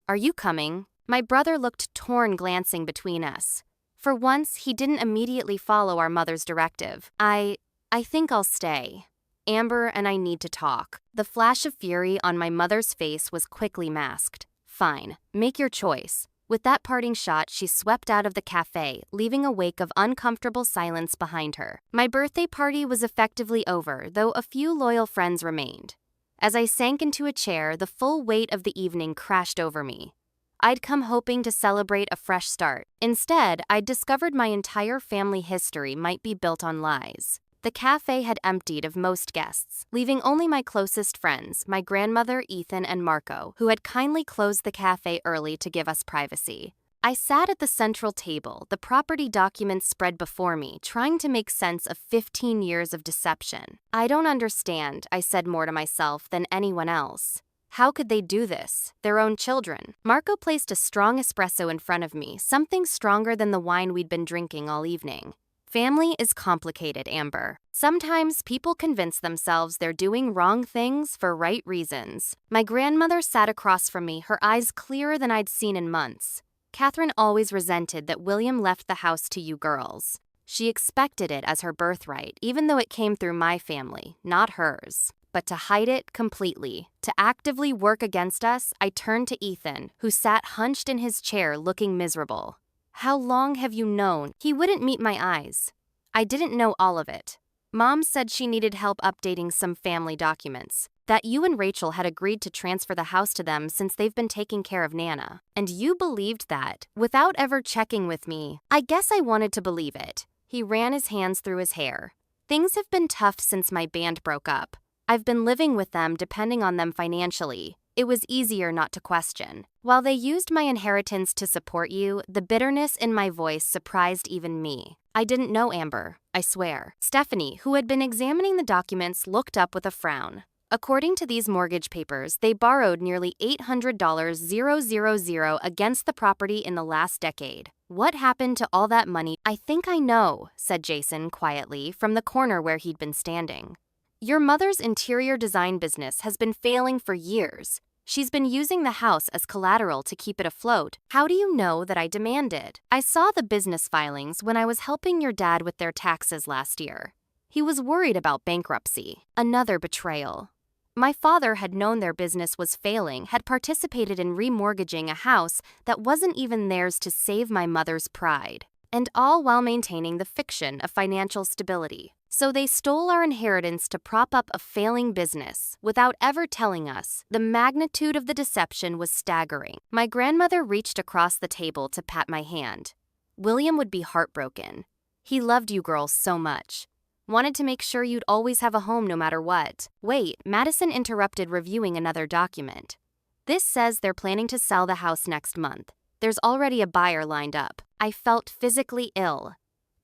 Are you coming? My brother looked torn, glancing between us. For once, he didn't immediately follow our mother's directive. I think I'll stay. Amber and I need to talk. The flash of fury on my mother's face was quickly masked. Fine, make your choice. With that parting shot, she swept out of the cafe, leaving a wake of uncomfortable silence behind her. My birthday party was effectively over, though a few loyal friends remained. As I sank into a chair, the full weight of the evening crashed over me. I'd come hoping to celebrate a fresh start. Instead, I'd discovered my entire family history might be built on lies. The cafe had emptied of most guests, leaving only my closest friends, my grandmother, Ethan, and Marco, who had kindly closed the cafe early to give us privacy. I sat at the central table, the property documents spread before me, trying to make sense of 15 years of deception. I don't understand, I said more to myself than anyone else. How could they do this? Their own children. Marco placed a strong espresso in front of me, something stronger than the wine we'd been drinking all evening. Family is complicated, Amber. Sometimes people convince themselves they're doing wrong things for right reasons. My grandmother sat across from me, her eyes clearer than I'd seen in months. Catherine always resented that William left the house to you girls. She expected it as her birthright, even though it came through my family, not hers. But to hide it completely, to actively work against us, I turned to Ethan, who sat hunched in his chair looking miserable. How long have you known? He wouldn't meet my eyes. I didn't know all of it. Mom said she needed help updating some family documents, that you and Rachel had agreed to transfer the house to them since they've been taking care of Nana. And you believed that, without ever checking with me. I guess I wanted to believe it. He ran his hands through his hair. Things have been tough since my band broke up. I've been living with them, depending on them financially. It was easier not to question. While they used my inheritance to support you, the bitterness in my voice surprised even me. I didn't know Amber, I swear. Stephanie, who had been examining the documents, looked up with a frown. According to these mortgage papers, they borrowed nearly $800,000 against the property in the last decade. What happened to all that money? I think I know, said Jason quietly from the corner where he'd been standing. Your mother's interior design business has been failing for years. She's been using the house as collateral to keep it afloat. How do you know that I demanded? I saw the business filings when I was helping your dad with their taxes last year. He was worried about bankruptcy. Another betrayal. My father had known their business was failing, had participated in remortgaging a house that wasn't even theirs to save my mother's pride, and all while maintaining the fiction of financial stability. So they stole our inheritance to prop up a failing business without ever telling us. The magnitude of the deception was staggering. My grandmother reached across the table to pat my hand. William would be heartbroken. He loved you girls so much. Wanted to make sure you'd always have a home no matter what. Wait, Madison interrupted, reviewing another document. This says they're planning to sell the house next month. There's already a buyer lined up. I felt physically ill.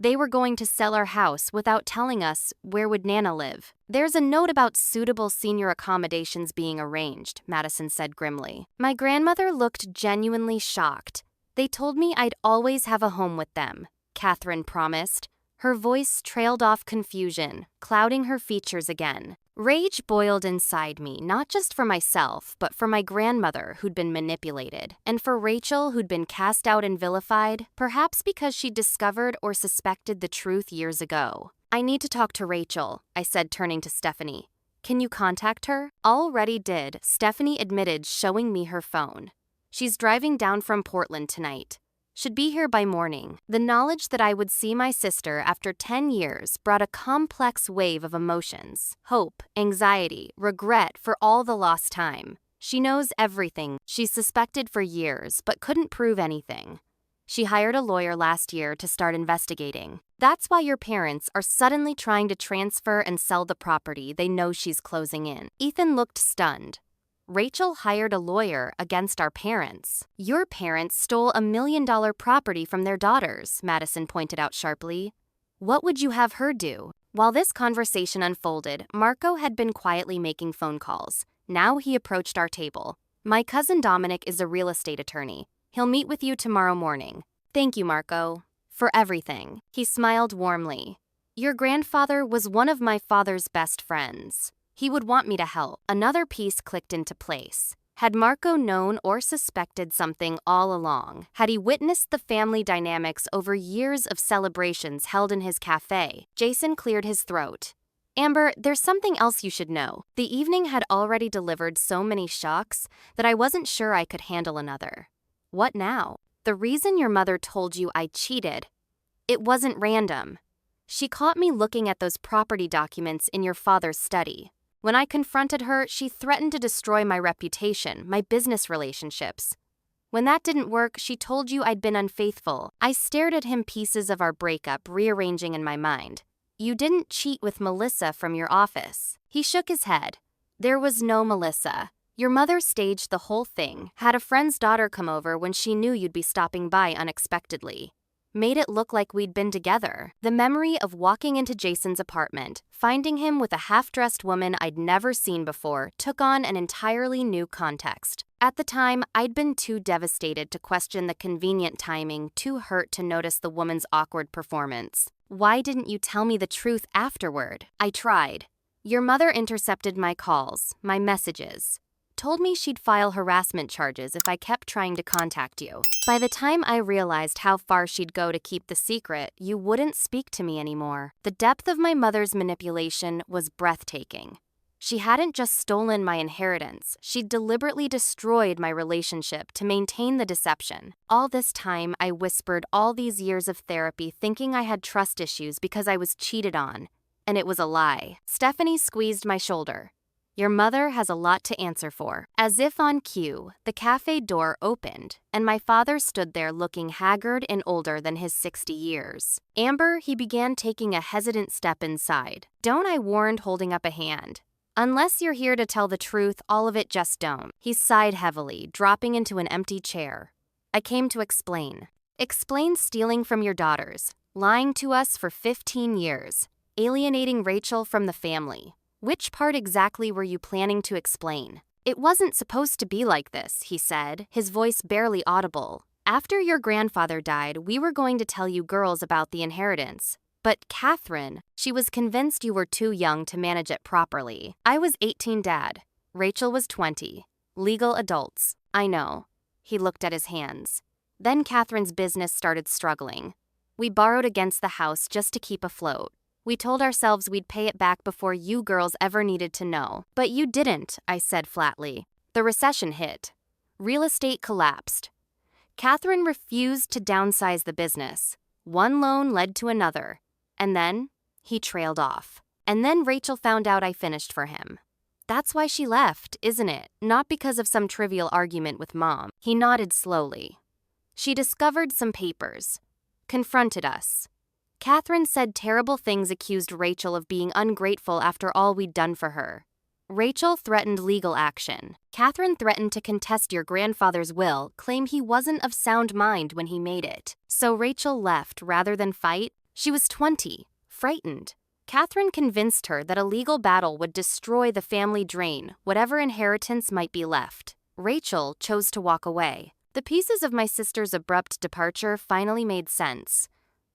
They were going to sell our house without telling us where would Nana live. There's a note about suitable senior accommodations being arranged, Madison said grimly. My grandmother looked genuinely shocked. They told me I'd always have a home with them, Catherine promised. Her voice trailed off confusion, clouding her features again. Rage boiled inside me, not just for myself, but for my grandmother who'd been manipulated, and for Rachel who'd been cast out and vilified, perhaps because she'd discovered or suspected the truth years ago. I need to talk to Rachel, I said, turning to Stephanie. Can you contact her? Already did, Stephanie admitted, showing me her phone. She's driving down from Portland tonight. Should be here by morning. The knowledge that I would see my sister after 10 years brought a complex wave of emotions. Hope, anxiety, regret for all the lost time. She knows everything. She's suspected for years, but couldn't prove anything. She hired a lawyer last year to start investigating. That's why your parents are suddenly trying to transfer and sell the property they know she's closing in. Ethan looked stunned. Rachel hired a lawyer against our parents. Your parents stole $1 million property from their daughters, Madison pointed out sharply. What would you have her do? While this conversation unfolded, Marco had been quietly making phone calls. Now he approached our table. My cousin Dominic is a real estate attorney. He'll meet with you tomorrow morning. Thank you, Marco, for everything. He smiled warmly. Your grandfather was one of my father's best friends. He would want me to help. Another piece clicked into place. Had Marco known or suspected something all along? Had he witnessed the family dynamics over years of celebrations held in his cafe? Jason cleared his throat. Amber, there's something else you should know. The evening had already delivered so many shocks that I wasn't sure I could handle another. What now? The reason your mother told you I cheated, it wasn't random. She caught me looking at those property documents in your father's study. When I confronted her, she threatened to destroy my reputation, my business relationships. When that didn't work, she told you I'd been unfaithful. I stared at him, pieces of our breakup rearranging in my mind. You didn't cheat with Melissa from your office. He shook his head. There was no Melissa. Your mother staged the whole thing, had a friend's daughter come over when she knew you'd be stopping by unexpectedly. Made it look like we'd been together. The memory of walking into Jason's apartment, finding him with a half-dressed woman I'd never seen before, took on an entirely new context. At the time, I'd been too devastated to question the convenient timing, too hurt to notice the woman's awkward performance. Why didn't you tell me the truth afterward? I tried. Your mother intercepted my calls, my messages. Told me she'd file harassment charges if I kept trying to contact you. By the time I realized how far she'd go to keep the secret, you wouldn't speak to me anymore. The depth of my mother's manipulation was breathtaking. She hadn't just stolen my inheritance, she'd deliberately destroyed my relationship to maintain the deception. All this time, I whispered all these years of therapy thinking I had trust issues because I was cheated on. And it was a lie. Stephanie squeezed my shoulder. Your mother has a lot to answer for. As if on cue, the cafe door opened, and my father stood there looking haggard and older than his 60 years. Amber, he began taking a hesitant step inside. Don't, I warned, holding up a hand. Unless you're here to tell the truth, all of it just don't. He sighed heavily, dropping into an empty chair. I came to explain. Explain stealing from your daughters, lying to us for 15 years, alienating Rachel from the family. Which part exactly were you planning to explain? It wasn't supposed to be like this, he said, his voice barely audible. After your grandfather died, we were going to tell you girls about the inheritance. But Catherine, she was convinced you were too young to manage it properly. I was 18, Dad. Rachel was 20. Legal adults. I know. He looked at his hands. Then Catherine's business started struggling. We borrowed against the house just to keep afloat. We told ourselves we'd pay it back before you girls ever needed to know. But you didn't, I said flatly. The recession hit. Real estate collapsed. Catherine refused to downsize the business. One loan led to another. And then, he trailed off. And then Rachel found out I finished for him. That's why she left, isn't it? Not because of some trivial argument with Mom. He nodded slowly. She discovered some papers. Confronted us. Catherine said terrible things, accused Rachel of being ungrateful after all we'd done for her. Rachel threatened legal action. Catherine threatened to contest your grandfather's will, claim he wasn't of sound mind when he made it. So Rachel left rather than fight. She was 20, frightened. Catherine convinced her that a legal battle would destroy the family, drain whatever inheritance might be left. Rachel chose to walk away. The pieces of my sister's abrupt departure finally made sense.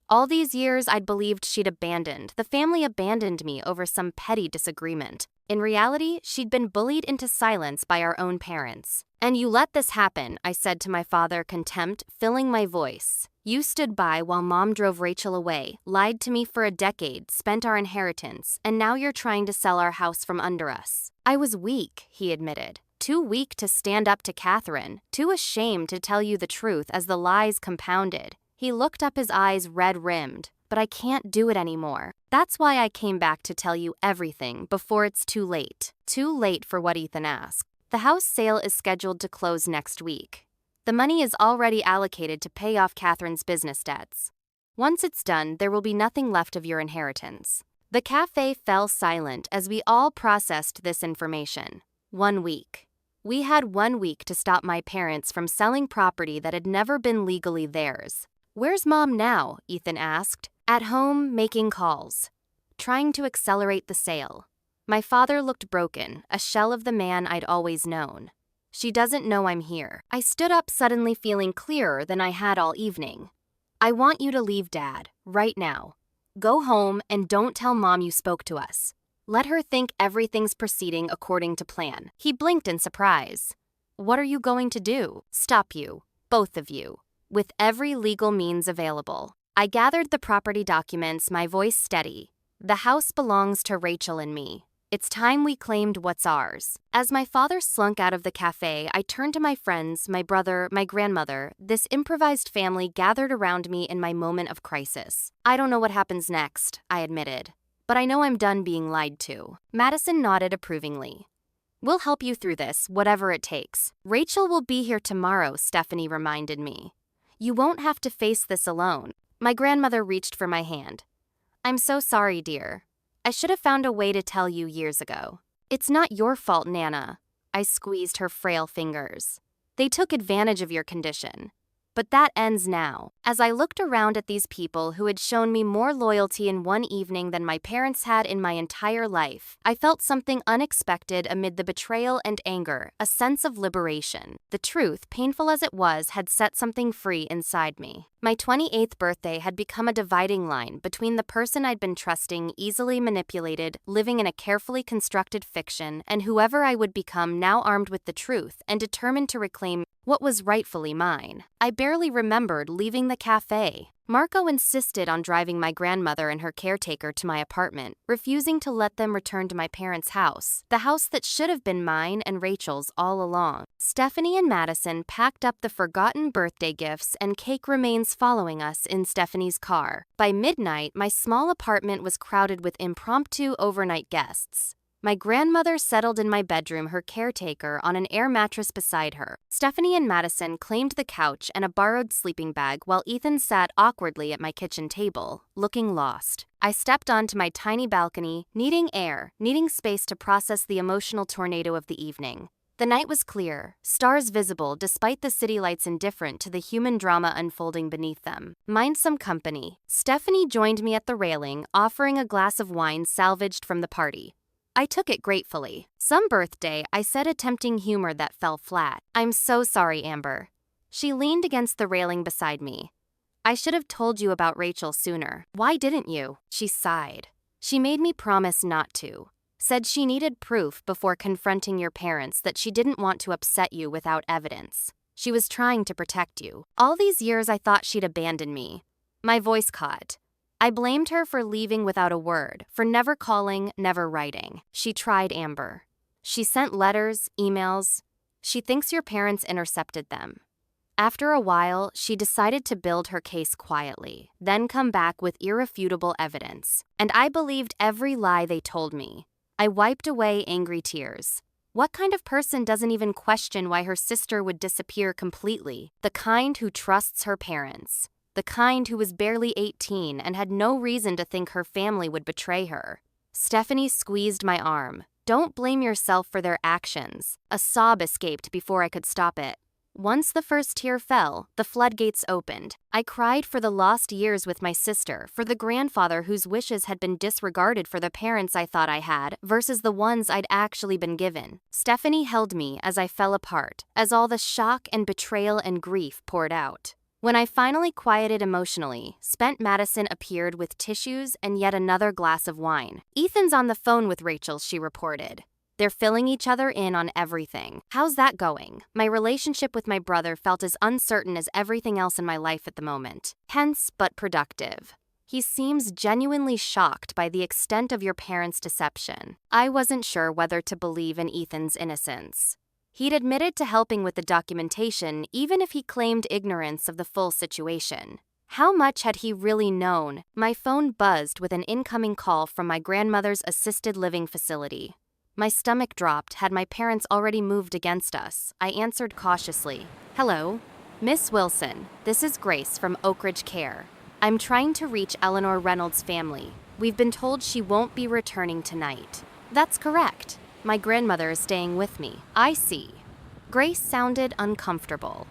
All these years, I'd believed she'd abandoned. The family abandoned me over some petty disagreement. In reality, she'd been bullied into silence by our own parents. And you let this happen, I said to my father, contempt filling my voice. You stood by while Mom drove Rachel away, lied to me for a decade, spent our inheritance, and now you're trying to sell our house from under us. I was weak, he admitted. Too weak to stand up to Catherine, too ashamed to tell you the truth as the lies compounded. He looked up, his eyes red-rimmed. But I can't do it anymore. That's why I came back to tell you everything before it's too late. Too late for what Ethan asked. The house sale is scheduled to close next week. The money is already allocated to pay off Catherine's business debts. Once it's done, there will be nothing left of your inheritance. The cafe fell silent as we all processed this information. 1 week. We had 1 week to stop my parents from selling property that had never been legally theirs. Where's Mom now? Ethan asked. At home, making calls. Trying to accelerate the sale. My father looked broken, a shell of the man I'd always known. She doesn't know I'm here. I stood up, suddenly feeling clearer than I had all evening. I want you to leave, Dad, right now. Go home and don't tell Mom you spoke to us. Let her think everything's proceeding according to plan. He blinked in surprise. What are you going to do? Stop you, both of you, with every legal means available. I gathered the property documents, my voice steady. The house belongs to Rachel and me. It's time we claimed what's ours. As my father slunk out of the cafe, I turned to my friends, my brother, my grandmother, this improvised family gathered around me in my moment of crisis. I don't know what happens next, I admitted. But I know I'm done being lied to. Madison nodded approvingly. We'll help you through this, whatever it takes. Rachel will be here tomorrow, Stephanie reminded me. You won't have to face this alone. My grandmother reached for my hand. I'm so sorry, dear. I should have found a way to tell you years ago. It's not your fault, Nana. I squeezed her frail fingers. They took advantage of your condition. But that ends now. As I looked around at these people who had shown me more loyalty in one evening than my parents had in my entire life, I felt something unexpected amid the betrayal and anger, a sense of liberation. The truth, painful as it was, had set something free inside me. My 28th birthday had become a dividing line between the person I'd been trusting, easily manipulated, living in a carefully constructed fiction, and whoever I would become now armed with the truth and determined to reclaim what was rightfully mine. I barely remembered leaving the cafe. Marco insisted on driving my grandmother and her caretaker to my apartment, refusing to let them return to my parents' house, the house that should have been mine and Rachel's all along. Stephanie and Madison packed up the forgotten birthday gifts and cake remains following us in Stephanie's car. By midnight, my small apartment was crowded with impromptu overnight guests. My grandmother settled in my bedroom, her caretaker on an air mattress beside her. Stephanie and Madison claimed the couch and a borrowed sleeping bag while Ethan sat awkwardly at my kitchen table, looking lost. I stepped onto my tiny balcony, needing air, needing space to process the emotional tornado of the evening. The night was clear, stars visible despite the city lights indifferent to the human drama unfolding beneath them. Mind some company. Stephanie joined me at the railing, offering a glass of wine salvaged from the party. I took it gratefully. Some birthday, I said, attempting humor that fell flat. "I'm so sorry, Amber." She leaned against the railing beside me. "I should have told you about Rachel sooner." "Why didn't you?" She sighed. "She made me promise not to. Said she needed proof before confronting your parents that she didn't want to upset you without evidence. She was trying to protect you. All these years I thought she'd abandon me." My voice caught. I blamed her for leaving without a word, for never calling, never writing. "She tried, Amber. She sent letters, emails. She thinks your parents intercepted them." After a while, she decided to build her case quietly, then come back with irrefutable evidence. And I believed every lie they told me. I wiped away angry tears. What kind of person doesn't even question why her sister would disappear completely? The kind who trusts her parents. The kind who was barely 18 and had no reason to think her family would betray her. Stephanie squeezed my arm. "Don't blame yourself for their actions." A sob escaped before I could stop it. Once the first tear fell, the floodgates opened. I cried for the lost years with my sister, for the grandfather whose wishes had been disregarded for the parents I thought I had, versus the ones I'd actually been given. Stephanie held me as I fell apart, as all the shock and betrayal and grief poured out. When I finally quieted emotionally, spent Madison appeared with tissues and yet another glass of wine. "Ethan's on the phone with Rachel," she reported. "They're filling each other in on everything." "How's that going?" My relationship with my brother felt as uncertain as everything else in my life at the moment. Tense but productive. "He seems genuinely shocked by the extent of your parents' deception." I wasn't sure whether to believe in Ethan's innocence. He'd admitted to helping with the documentation, even if he claimed ignorance of the full situation. How much had he really known? My phone buzzed with an incoming call from my grandmother's assisted living facility. My stomach dropped. Had my parents already moved against us? I answered cautiously. "Hello? Miss Wilson, this is Grace from Oak Ridge Care. I'm trying to reach Eleanor Reynolds' family. We've been told she won't be returning tonight." "That's correct. My grandmother is staying with me." "I see." Grace sounded uncomfortable.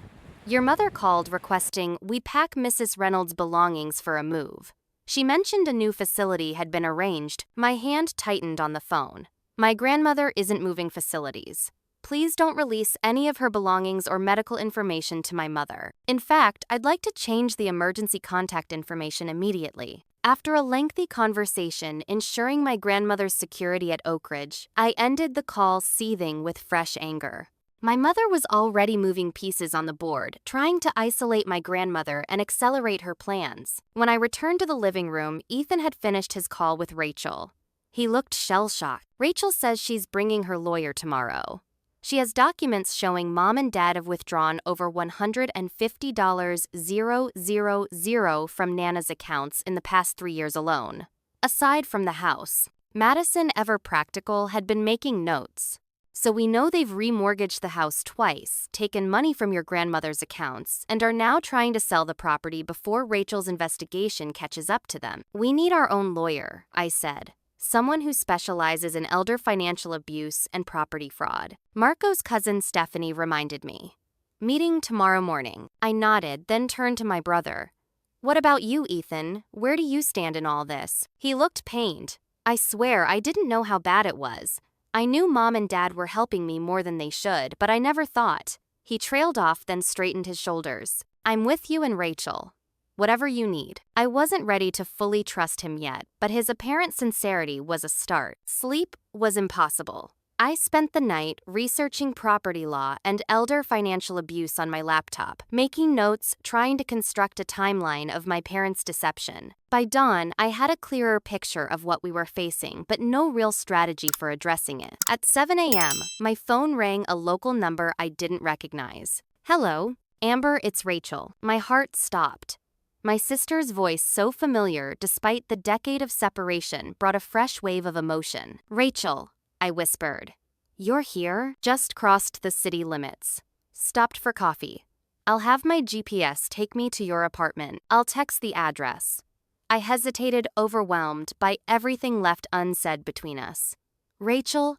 "Your mother called requesting we pack Mrs. Reynolds' belongings for a move. She mentioned a new facility had been arranged." My hand tightened on the phone. "My grandmother isn't moving facilities. Please don't release any of her belongings or medical information to my mother. In fact, I'd like to change the emergency contact information immediately." After a lengthy conversation ensuring my grandmother's security at Oak Ridge, I ended the call seething with fresh anger. My mother was already moving pieces on the board, trying to isolate my grandmother and accelerate her plans. When I returned to the living room, Ethan had finished his call with Rachel. He looked shell-shocked. "Rachel says she's bringing her lawyer tomorrow. She has documents showing Mom and Dad have withdrawn over $150,000 from Nana's accounts in the past 3 years alone. Aside from the house, Madison, ever practical, had been making notes. So we know they've remortgaged the house twice, taken money from your grandmother's accounts, and are now trying to sell the property before Rachel's investigation catches up to them. We need our own lawyer," I said. "Someone who specializes in elder financial abuse and property fraud." Marco's cousin Stephanie reminded me. "Meeting tomorrow morning." I nodded, then turned to my brother. "What about you, Ethan? Where do you stand in all this?" He looked pained. "I swear I didn't know how bad it was. I knew Mom and Dad were helping me more than they should, but I never thought." He trailed off, then straightened his shoulders. "I'm with you and Rachel. Whatever you need. I wasn't ready to fully trust him yet, but his apparent sincerity was a start. Sleep was impossible. I spent the night researching property law and elder financial abuse on my laptop, making notes, trying to construct a timeline of my parents' deception. By dawn, I had a clearer picture of what we were facing, but no real strategy for addressing it. At 7 a.m., my phone rang a local number I didn't recognize. "Hello, Amber, it's Rachel." My heart stopped. My sister's voice, so familiar despite the decade of separation, brought a fresh wave of emotion. "Rachel," I whispered. "You're here?" Just crossed the city limits. Stopped for coffee. "I'll have my GPS take me to your apartment. I'll text the address." I hesitated, overwhelmed by everything left unsaid between us. "Rachel,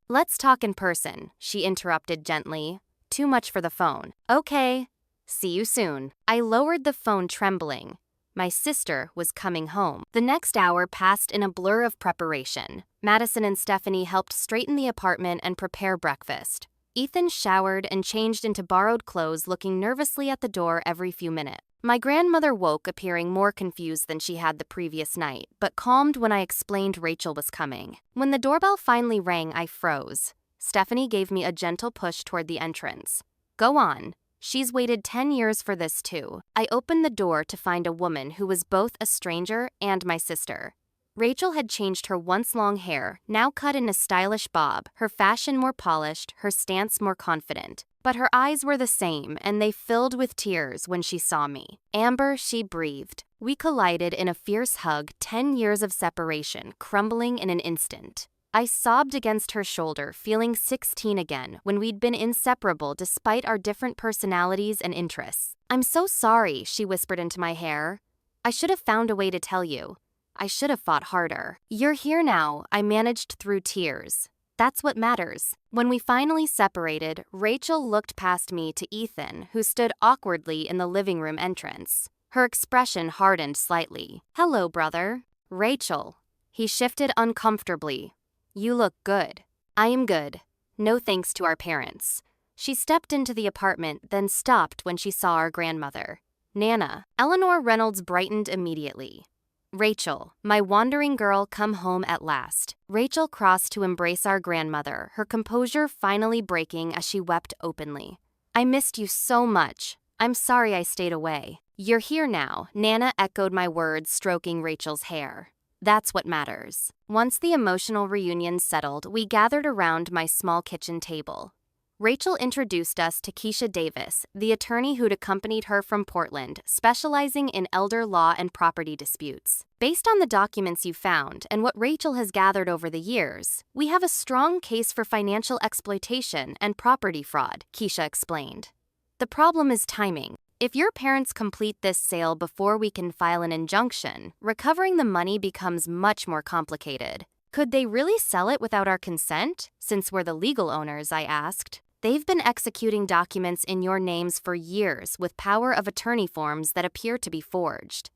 Let's talk in person," she interrupted gently. "Too much for the phone." "Okay. See you soon." I lowered the phone, trembling. My sister was coming home. The next hour passed in a blur of preparation. Madison and Stephanie helped straighten the apartment and prepare breakfast. Ethan showered and changed into borrowed clothes, looking nervously at the door every few minutes. My grandmother woke, appearing more confused than she had the previous night, but calmed when I explained Rachel was coming. When the doorbell finally rang, I froze. Stephanie gave me a gentle push toward the entrance. "Go on. She's waited 10 years for this too." I opened the door to find a woman who was both a stranger and my sister. Rachel had changed her once long hair, now cut in a stylish bob, her fashion more polished, her stance more confident. But her eyes were the same, and they filled with tears when she saw me. "Amber," she breathed. We collided in a fierce hug, 10 years of separation, crumbling in an instant. I sobbed against her shoulder, feeling 16 again, when we'd been inseparable despite our different personalities and interests. "I'm so sorry," she whispered into my hair. "I should have found a way to tell you. I should have fought harder." "You're here now," I managed through tears. "That's what matters." When we finally separated, Rachel looked past me to Ethan, who stood awkwardly in the living room entrance. Her expression hardened slightly. "Hello, brother." "Rachel." He shifted uncomfortably. "You look good." "I am good. No thanks to our parents." She stepped into the apartment, then stopped when she saw our grandmother. "Nana." Eleanor Reynolds brightened immediately. "Rachel, my wandering girl, come home at last." Rachel crossed to embrace our grandmother, her composure finally breaking as she wept openly. "I missed you so much. I'm sorry I stayed away." "You're here now," Nana echoed my words, stroking Rachel's hair. "That's what matters." Once the emotional reunion settled, we gathered around my small kitchen table. Rachel introduced us to Keisha Davis, the attorney who'd accompanied her from Portland, specializing in elder law and property disputes. "Based on the documents you found and what Rachel has gathered over the years, we have a strong case for financial exploitation and property fraud," Keisha explained. "The problem is timing. If your parents complete this sale before we can file an injunction, recovering the money becomes much more complicated." "Could they really sell it without our consent, since we're the legal owners?" I asked. "They've been executing documents in your names for years with power of attorney forms that appear to be forged.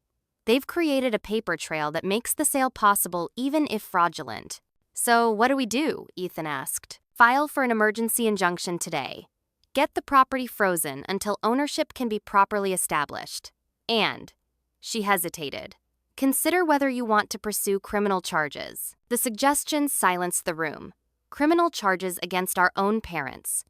They've created a paper trail that makes the sale possible even if fraudulent." "So what do we do?" Ethan asked. "File for an emergency injunction today. Get the property frozen until ownership can be properly established. And," she hesitated, "consider whether you want to pursue criminal charges." The suggestion silenced the room. Criminal charges against our own parents.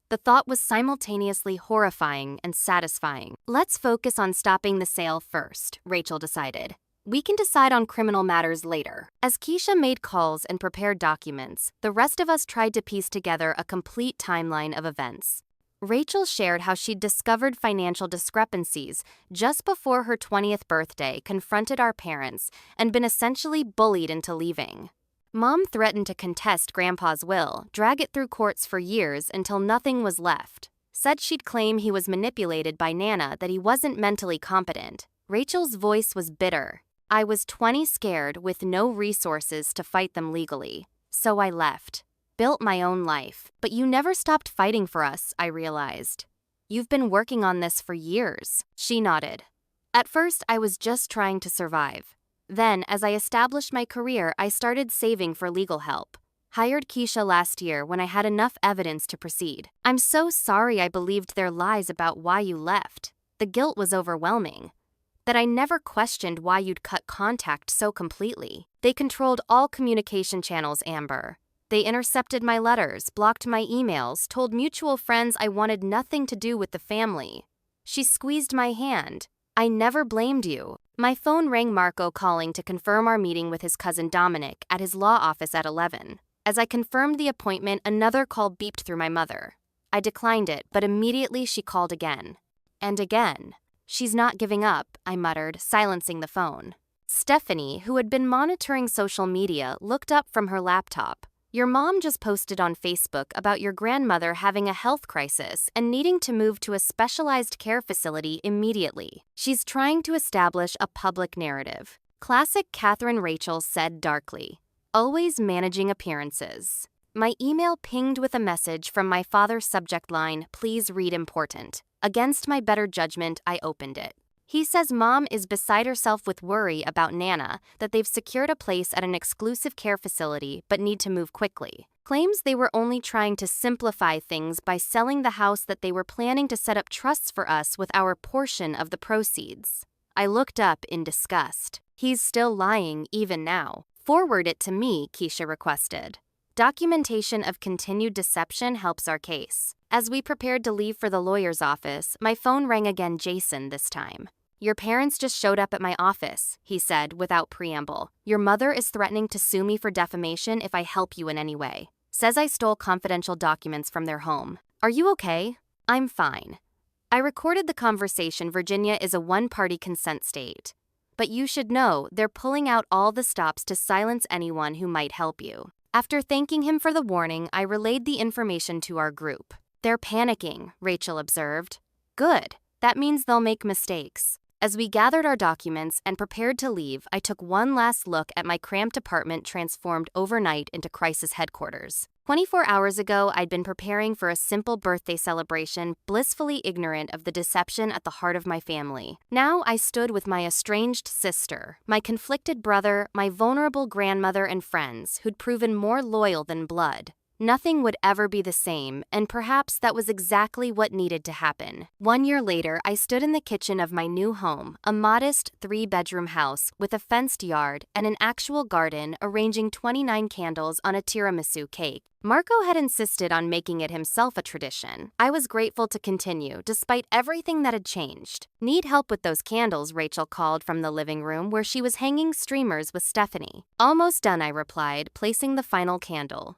The thought was simultaneously horrifying and satisfying. "Let's focus on stopping the sale first," Rachel decided. "We can decide on criminal matters later." As Keisha made calls and prepared documents, the rest of us tried to piece together a complete timeline of events. Rachel shared how she'd discovered financial discrepancies just before her 20th birthday, confronted our parents, and been essentially bullied into leaving. Mom threatened to contest Grandpa's will, drag it through courts for years until nothing was left. Said she'd claim he was manipulated by Nana, that he wasn't mentally competent. Rachel's voice was bitter. "I was 20, scared, with no resources to fight them legally. So I left. Built my own life. But you never stopped fighting for us," I realized. "You've been working on this for years." She nodded. "At first, I was just trying to survive. Then, as I established my career, I started saving for legal help. Hired Keisha last year when I had enough evidence to proceed. I'm so sorry I believed their lies about why you left. The guilt was overwhelming. that I never questioned why you'd cut contact so completely. They controlled all communication channels, Amber. They intercepted my letters, blocked my emails, told mutual friends I wanted nothing to do with the family. She squeezed my hand. I never blamed you. My phone rang, Marco calling to confirm our meeting with his cousin Dominic at his law office at 11. As I confirmed the appointment, another call beeped through my mother. I declined it, but immediately she called again. And again. She's not giving up, I muttered, silencing the phone. Stephanie, who had been monitoring social media, looked up from her laptop. Your mom just posted on Facebook about your grandmother having a health crisis and needing to move to a specialized care facility immediately. She's trying to establish a public narrative. Classic Catherine, Rachel said darkly. Always managing appearances. My email pinged with a message from my father's subject line, please read important. Against my better judgment, I opened it. He says Mom is beside herself with worry about Nana, that they've secured a place at an exclusive care facility but need to move quickly. Claims they were only trying to simplify things by selling the house, that they were planning to set up trusts for us with our portion of the proceeds. I looked up in disgust. He's still lying even now. Forward it to me, Keisha requested. Documentation of continued deception helps our case. As we prepared to leave for the lawyer's office, my phone rang again, Jason this time. Your parents just showed up at my office, he said without preamble. Your mother is threatening to sue me for defamation if I help you in any way. Says I stole confidential documents from their home. Are you okay? I'm fine. I recorded the conversation. Virginia is a one-party consent state. But you should know they're pulling out all the stops to silence anyone who might help you. After thanking him for the warning, I relayed the information to our group. They're panicking, Rachel observed. Good. That means they'll make mistakes. As we gathered our documents and prepared to leave, I took one last look at my cramped apartment transformed overnight into crisis headquarters. 24 hours ago, I'd been preparing for a simple birthday celebration, blissfully ignorant of the deception at the heart of my family. Now I stood with my estranged sister, my conflicted brother, my vulnerable grandmother, and friends who'd proven more loyal than blood. Nothing would ever be the same, and perhaps that was exactly what needed to happen. 1 year later, I stood in the kitchen of my new home, a modest 3-bedroom house with a fenced yard and an actual garden, arranging 29 candles on a tiramisu cake. Marco had insisted on making it himself a tradition. I was grateful to continue, despite everything that had changed. Need help with those candles, Rachel called from the living room where she was hanging streamers with Stephanie. Almost done, I replied, placing the final candle.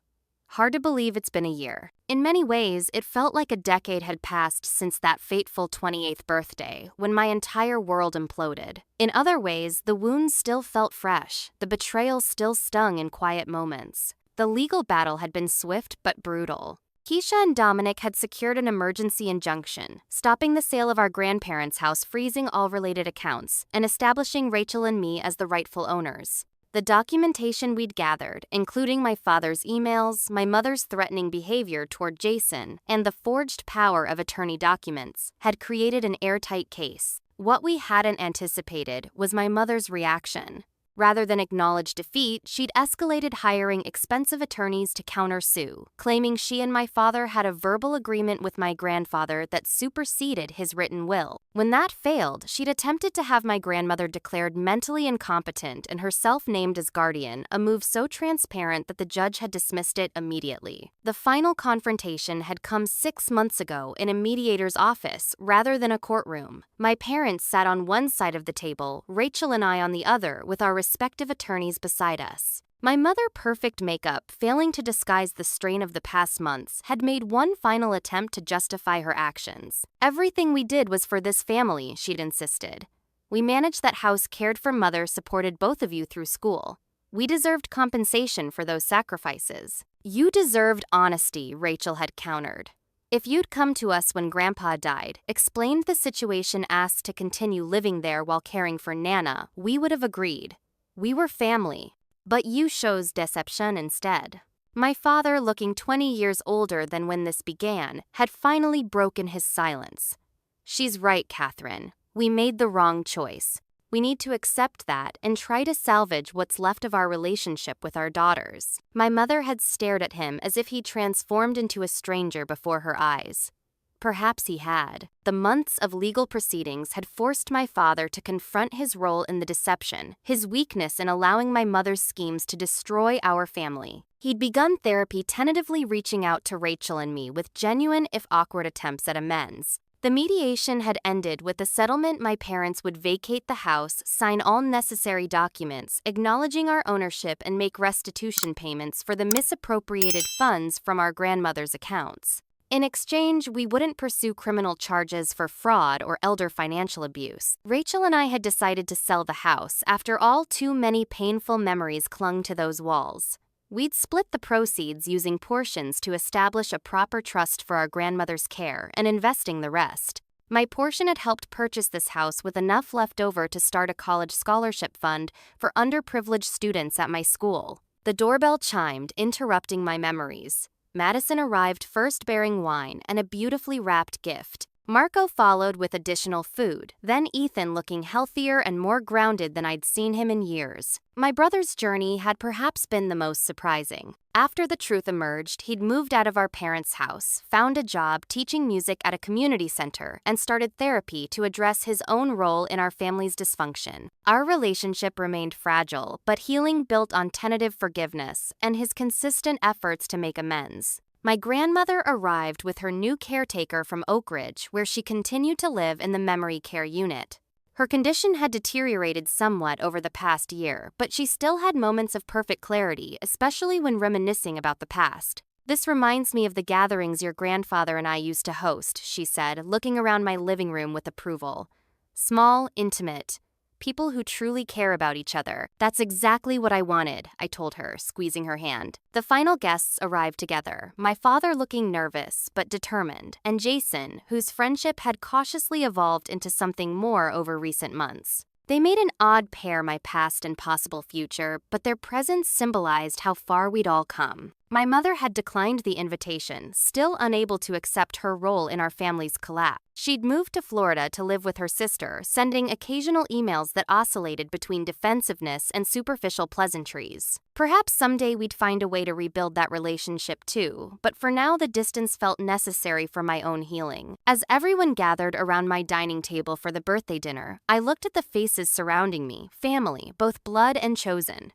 Hard to believe it's been a year. In many ways, it felt like a decade had passed since that fateful 28th birthday, when my entire world imploded. In other ways, the wounds still felt fresh. The betrayal still stung in quiet moments. The legal battle had been swift but brutal. Keisha and Dominic had secured an emergency injunction, stopping the sale of our grandparents' house, freezing all related accounts, and establishing Rachel and me as the rightful owners. The documentation we'd gathered, including my father's emails, my mother's threatening behavior toward Jason, and the forged power of attorney documents, had created an airtight case. What we hadn't anticipated was my mother's reaction. Rather than acknowledge defeat, she'd escalated, hiring expensive attorneys to countersue, claiming she and my father had a verbal agreement with my grandfather that superseded his written will. When that failed, she'd attempted to have my grandmother declared mentally incompetent and herself named as guardian, a move so transparent that the judge had dismissed it immediately. The final confrontation had come 6 months ago in a mediator's office rather than a courtroom. My parents sat on one side of the table, Rachel and I on the other, with our respective attorneys beside us. My mother, perfect makeup, failing to disguise the strain of the past months, had made one final attempt to justify her actions. Everything we did was for this family, she'd insisted. We managed that house, cared for mother, supported both of you through school. We deserved compensation for those sacrifices. You deserved honesty, Rachel had countered. If you'd come to us when Grandpa died, explained the situation, asked to continue living there while caring for Nana, we would have agreed. We were family. But you chose deception instead. My father, looking 20 years older than when this began, had finally broken his silence. She's right, Catherine. We made the wrong choice. We need to accept that and try to salvage what's left of our relationship with our daughters. My mother had stared at him as if he transformed into a stranger before her eyes. Perhaps he had. The months of legal proceedings had forced my father to confront his role in the deception, his weakness in allowing my mother's schemes to destroy our family. He'd begun therapy, tentatively reaching out to Rachel and me with genuine, if awkward, attempts at amends. The mediation had ended with the settlement. My parents would vacate the house, sign all necessary documents, acknowledging our ownership, and make restitution payments for the misappropriated funds from our grandmother's accounts. In exchange, we wouldn't pursue criminal charges for fraud or elder financial abuse. Rachel and I had decided to sell the house. After all, too many painful memories clung to those walls. We'd split the proceeds, using portions to establish a proper trust for our grandmother's care and investing the rest. My portion had helped purchase this house with enough left over to start a college scholarship fund for underprivileged students at my school. The doorbell chimed, interrupting my memories. Madison arrived first, bearing wine and a beautifully wrapped gift. Marco followed with additional food, then Ethan, looking healthier and more grounded than I'd seen him in years. My brother's journey had perhaps been the most surprising. After the truth emerged, he'd moved out of our parents' house, found a job teaching music at a community center, and started therapy to address his own role in our family's dysfunction. Our relationship remained fragile, but healing built on tentative forgiveness and his consistent efforts to make amends. My grandmother arrived with her new caretaker from Oak Ridge, where she continued to live in the memory care unit. Her condition had deteriorated somewhat over the past year, but she still had moments of perfect clarity, especially when reminiscing about the past. "This reminds me of the gatherings your grandfather and I used to host," she said, looking around my living room with approval. "Small, intimate. People who truly care about each other. That's exactly what I wanted," I told her, squeezing her hand. The final guests arrived together, my father looking nervous but determined, and Jason, whose friendship had cautiously evolved into something more over recent months. They made an odd pair, my past and possible future, but their presence symbolized how far we'd all come. My mother had declined the invitation, still unable to accept her role in our family's collapse. She'd moved to Florida to live with her sister, sending occasional emails that oscillated between defensiveness and superficial pleasantries. Perhaps someday we'd find a way to rebuild that relationship too, but for now the distance felt necessary for my own healing. As everyone gathered around my dining table for the birthday dinner, I looked at the faces surrounding me, family, both blood and chosen.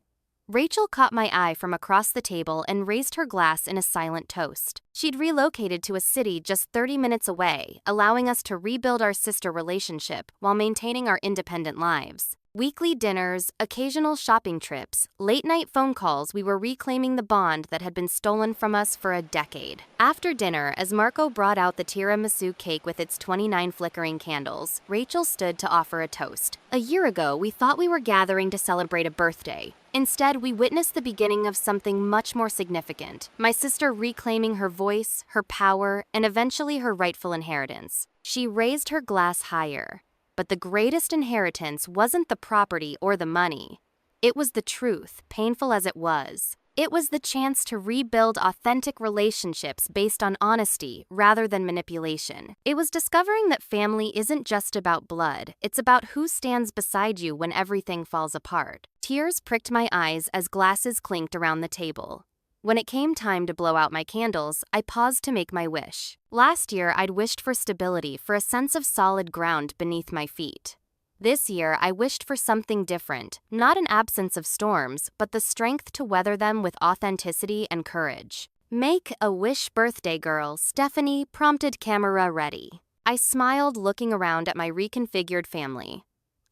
Rachel caught my eye from across the table and raised her glass in a silent toast. She'd relocated to a city just 30 minutes away, allowing us to rebuild our sister relationship while maintaining our independent lives. Weekly dinners, occasional shopping trips, late-night phone calls, we were reclaiming the bond that had been stolen from us for a decade. After dinner, as Marco brought out the tiramisu cake with its 29 flickering candles, Rachel stood to offer a toast. "A year ago, we thought we were gathering to celebrate a birthday. Instead, we witnessed the beginning of something much more significant. My sister reclaiming her voice, her power, and eventually her rightful inheritance." She raised her glass higher. But the greatest inheritance wasn't the property or the money. It was the truth, painful as it was. It was the chance to rebuild authentic relationships based on honesty rather than manipulation. It was discovering that family isn't just about blood, it's about who stands beside you when everything falls apart. Tears pricked my eyes as glasses clinked around the table. When it came time to blow out my candles, I paused to make my wish. Last year, I'd wished for stability, for a sense of solid ground beneath my feet. This year, I wished for something different, not an absence of storms, but the strength to weather them with authenticity and courage. "Make a wish, birthday girl," Stephanie prompted, camera ready. I smiled, looking around at my reconfigured family.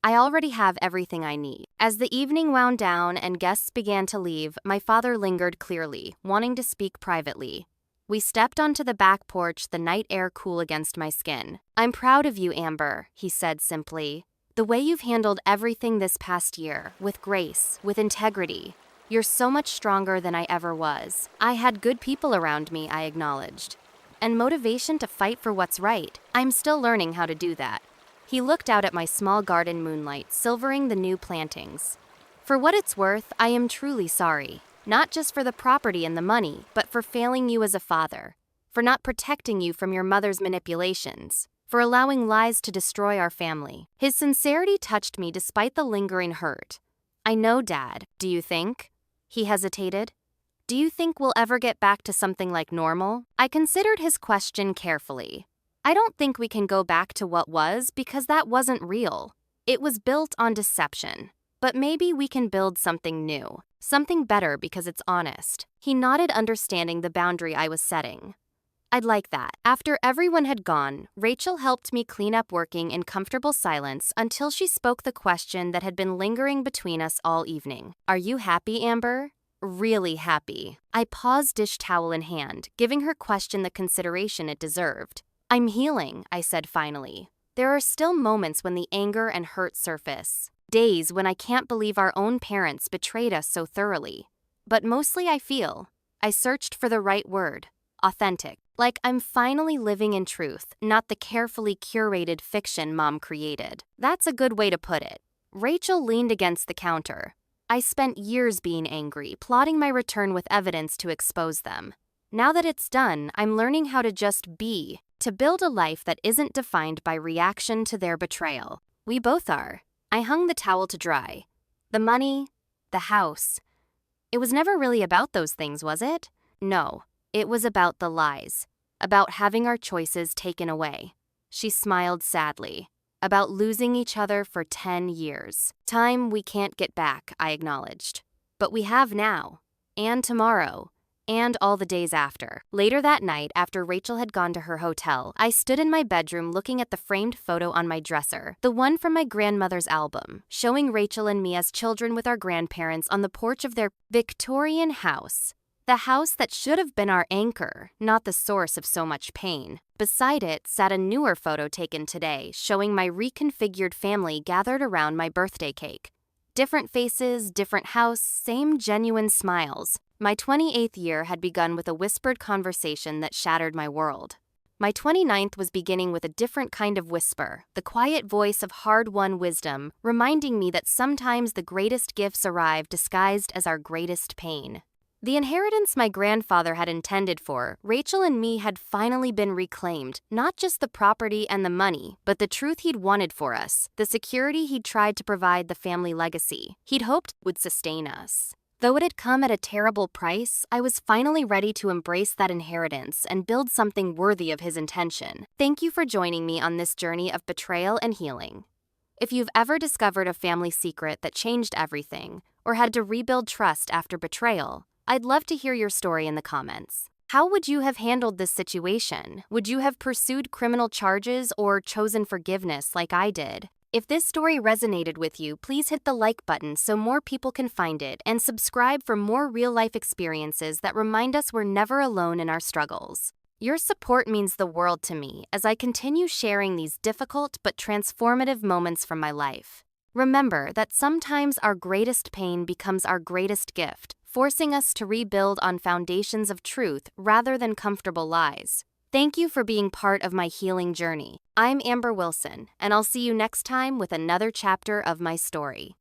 I already have everything I need. As the evening wound down and guests began to leave, my father lingered, clearly, wanting to speak privately. We stepped onto the back porch, the night air cool against my skin. "I'm proud of you, Amber," he said simply. "The way you've handled everything this past year, with grace, with integrity. You're so much stronger than I ever was." I had good people around me, I acknowledged, and motivation to fight for what's right. I'm still learning how to do that. He looked out at my small garden, moonlight silvering the new plantings. "For what it's worth, I am truly sorry. Not just for the property and the money, but for failing you as a father. For not protecting you from your mother's manipulations. For allowing lies to destroy our family." His sincerity touched me despite the lingering hurt. "I know, Dad. Do you think?" He hesitated. "Do you think we'll ever get back to something like normal?" I considered his question carefully. I don't think we can go back to what was because that wasn't real. It was built on deception. But maybe we can build something new, something better because it's honest. He nodded, understanding the boundary I was setting. I'd like that. After everyone had gone, Rachel helped me clean up, working in comfortable silence until she spoke the question that had been lingering between us all evening. Are you happy, Amber? Really happy. I paused, dish towel in hand, giving her question the consideration it deserved. I'm healing, I said finally. There are still moments when the anger and hurt surface. Days when I can't believe our own parents betrayed us so thoroughly. But mostly I searched for the right word. Authentic. Like I'm finally living in truth, not the carefully curated fiction Mom created. That's a good way to put it. Rachel leaned against the counter. I spent years being angry, plotting my return with evidence to expose them. Now that it's done, I'm learning how to just be, to build a life that isn't defined by reaction to their betrayal. We both are. I hung the towel to dry. The money, the house. It was never really about those things, was it? No, it was about the lies, about having our choices taken away. She smiled sadly. About losing each other for 10 years. Time we can't get back, I acknowledged. But we have now, and tomorrow, and all the days after. Later that night, after Rachel had gone to her hotel, I stood in my bedroom looking at the framed photo on my dresser, the one from my grandmother's album, showing Rachel and me as children with our grandparents on the porch of their Victorian house. The house that should have been our anchor, not the source of so much pain. Beside it sat a newer photo taken today, showing my reconfigured family gathered around my birthday cake. Different faces, different house, same genuine smiles. My 28th year had begun with a whispered conversation that shattered my world. My 29th was beginning with a different kind of whisper, the quiet voice of hard-won wisdom, reminding me that sometimes the greatest gifts arrive disguised as our greatest pain. The inheritance my grandfather had intended for Rachel and me had finally been reclaimed, not just the property and the money, but the truth he'd wanted for us, the security he'd tried to provide, the family legacy he'd hoped would sustain us. Though it had come at a terrible price, I was finally ready to embrace that inheritance and build something worthy of his intention. Thank you for joining me on this journey of betrayal and healing. If you've ever discovered a family secret that changed everything, or had to rebuild trust after betrayal, I'd love to hear your story in the comments. How would you have handled this situation? Would you have pursued criminal charges or chosen forgiveness like I did? If this story resonated with you, please hit the like button so more people can find it, and subscribe for more real-life experiences that remind us we're never alone in our struggles. Your support means the world to me as I continue sharing these difficult but transformative moments from my life. Remember that sometimes our greatest pain becomes our greatest gift, forcing us to rebuild on foundations of truth rather than comfortable lies. Thank you for being part of my healing journey. I'm Amber Wilson, and I'll see you next time with another chapter of my story.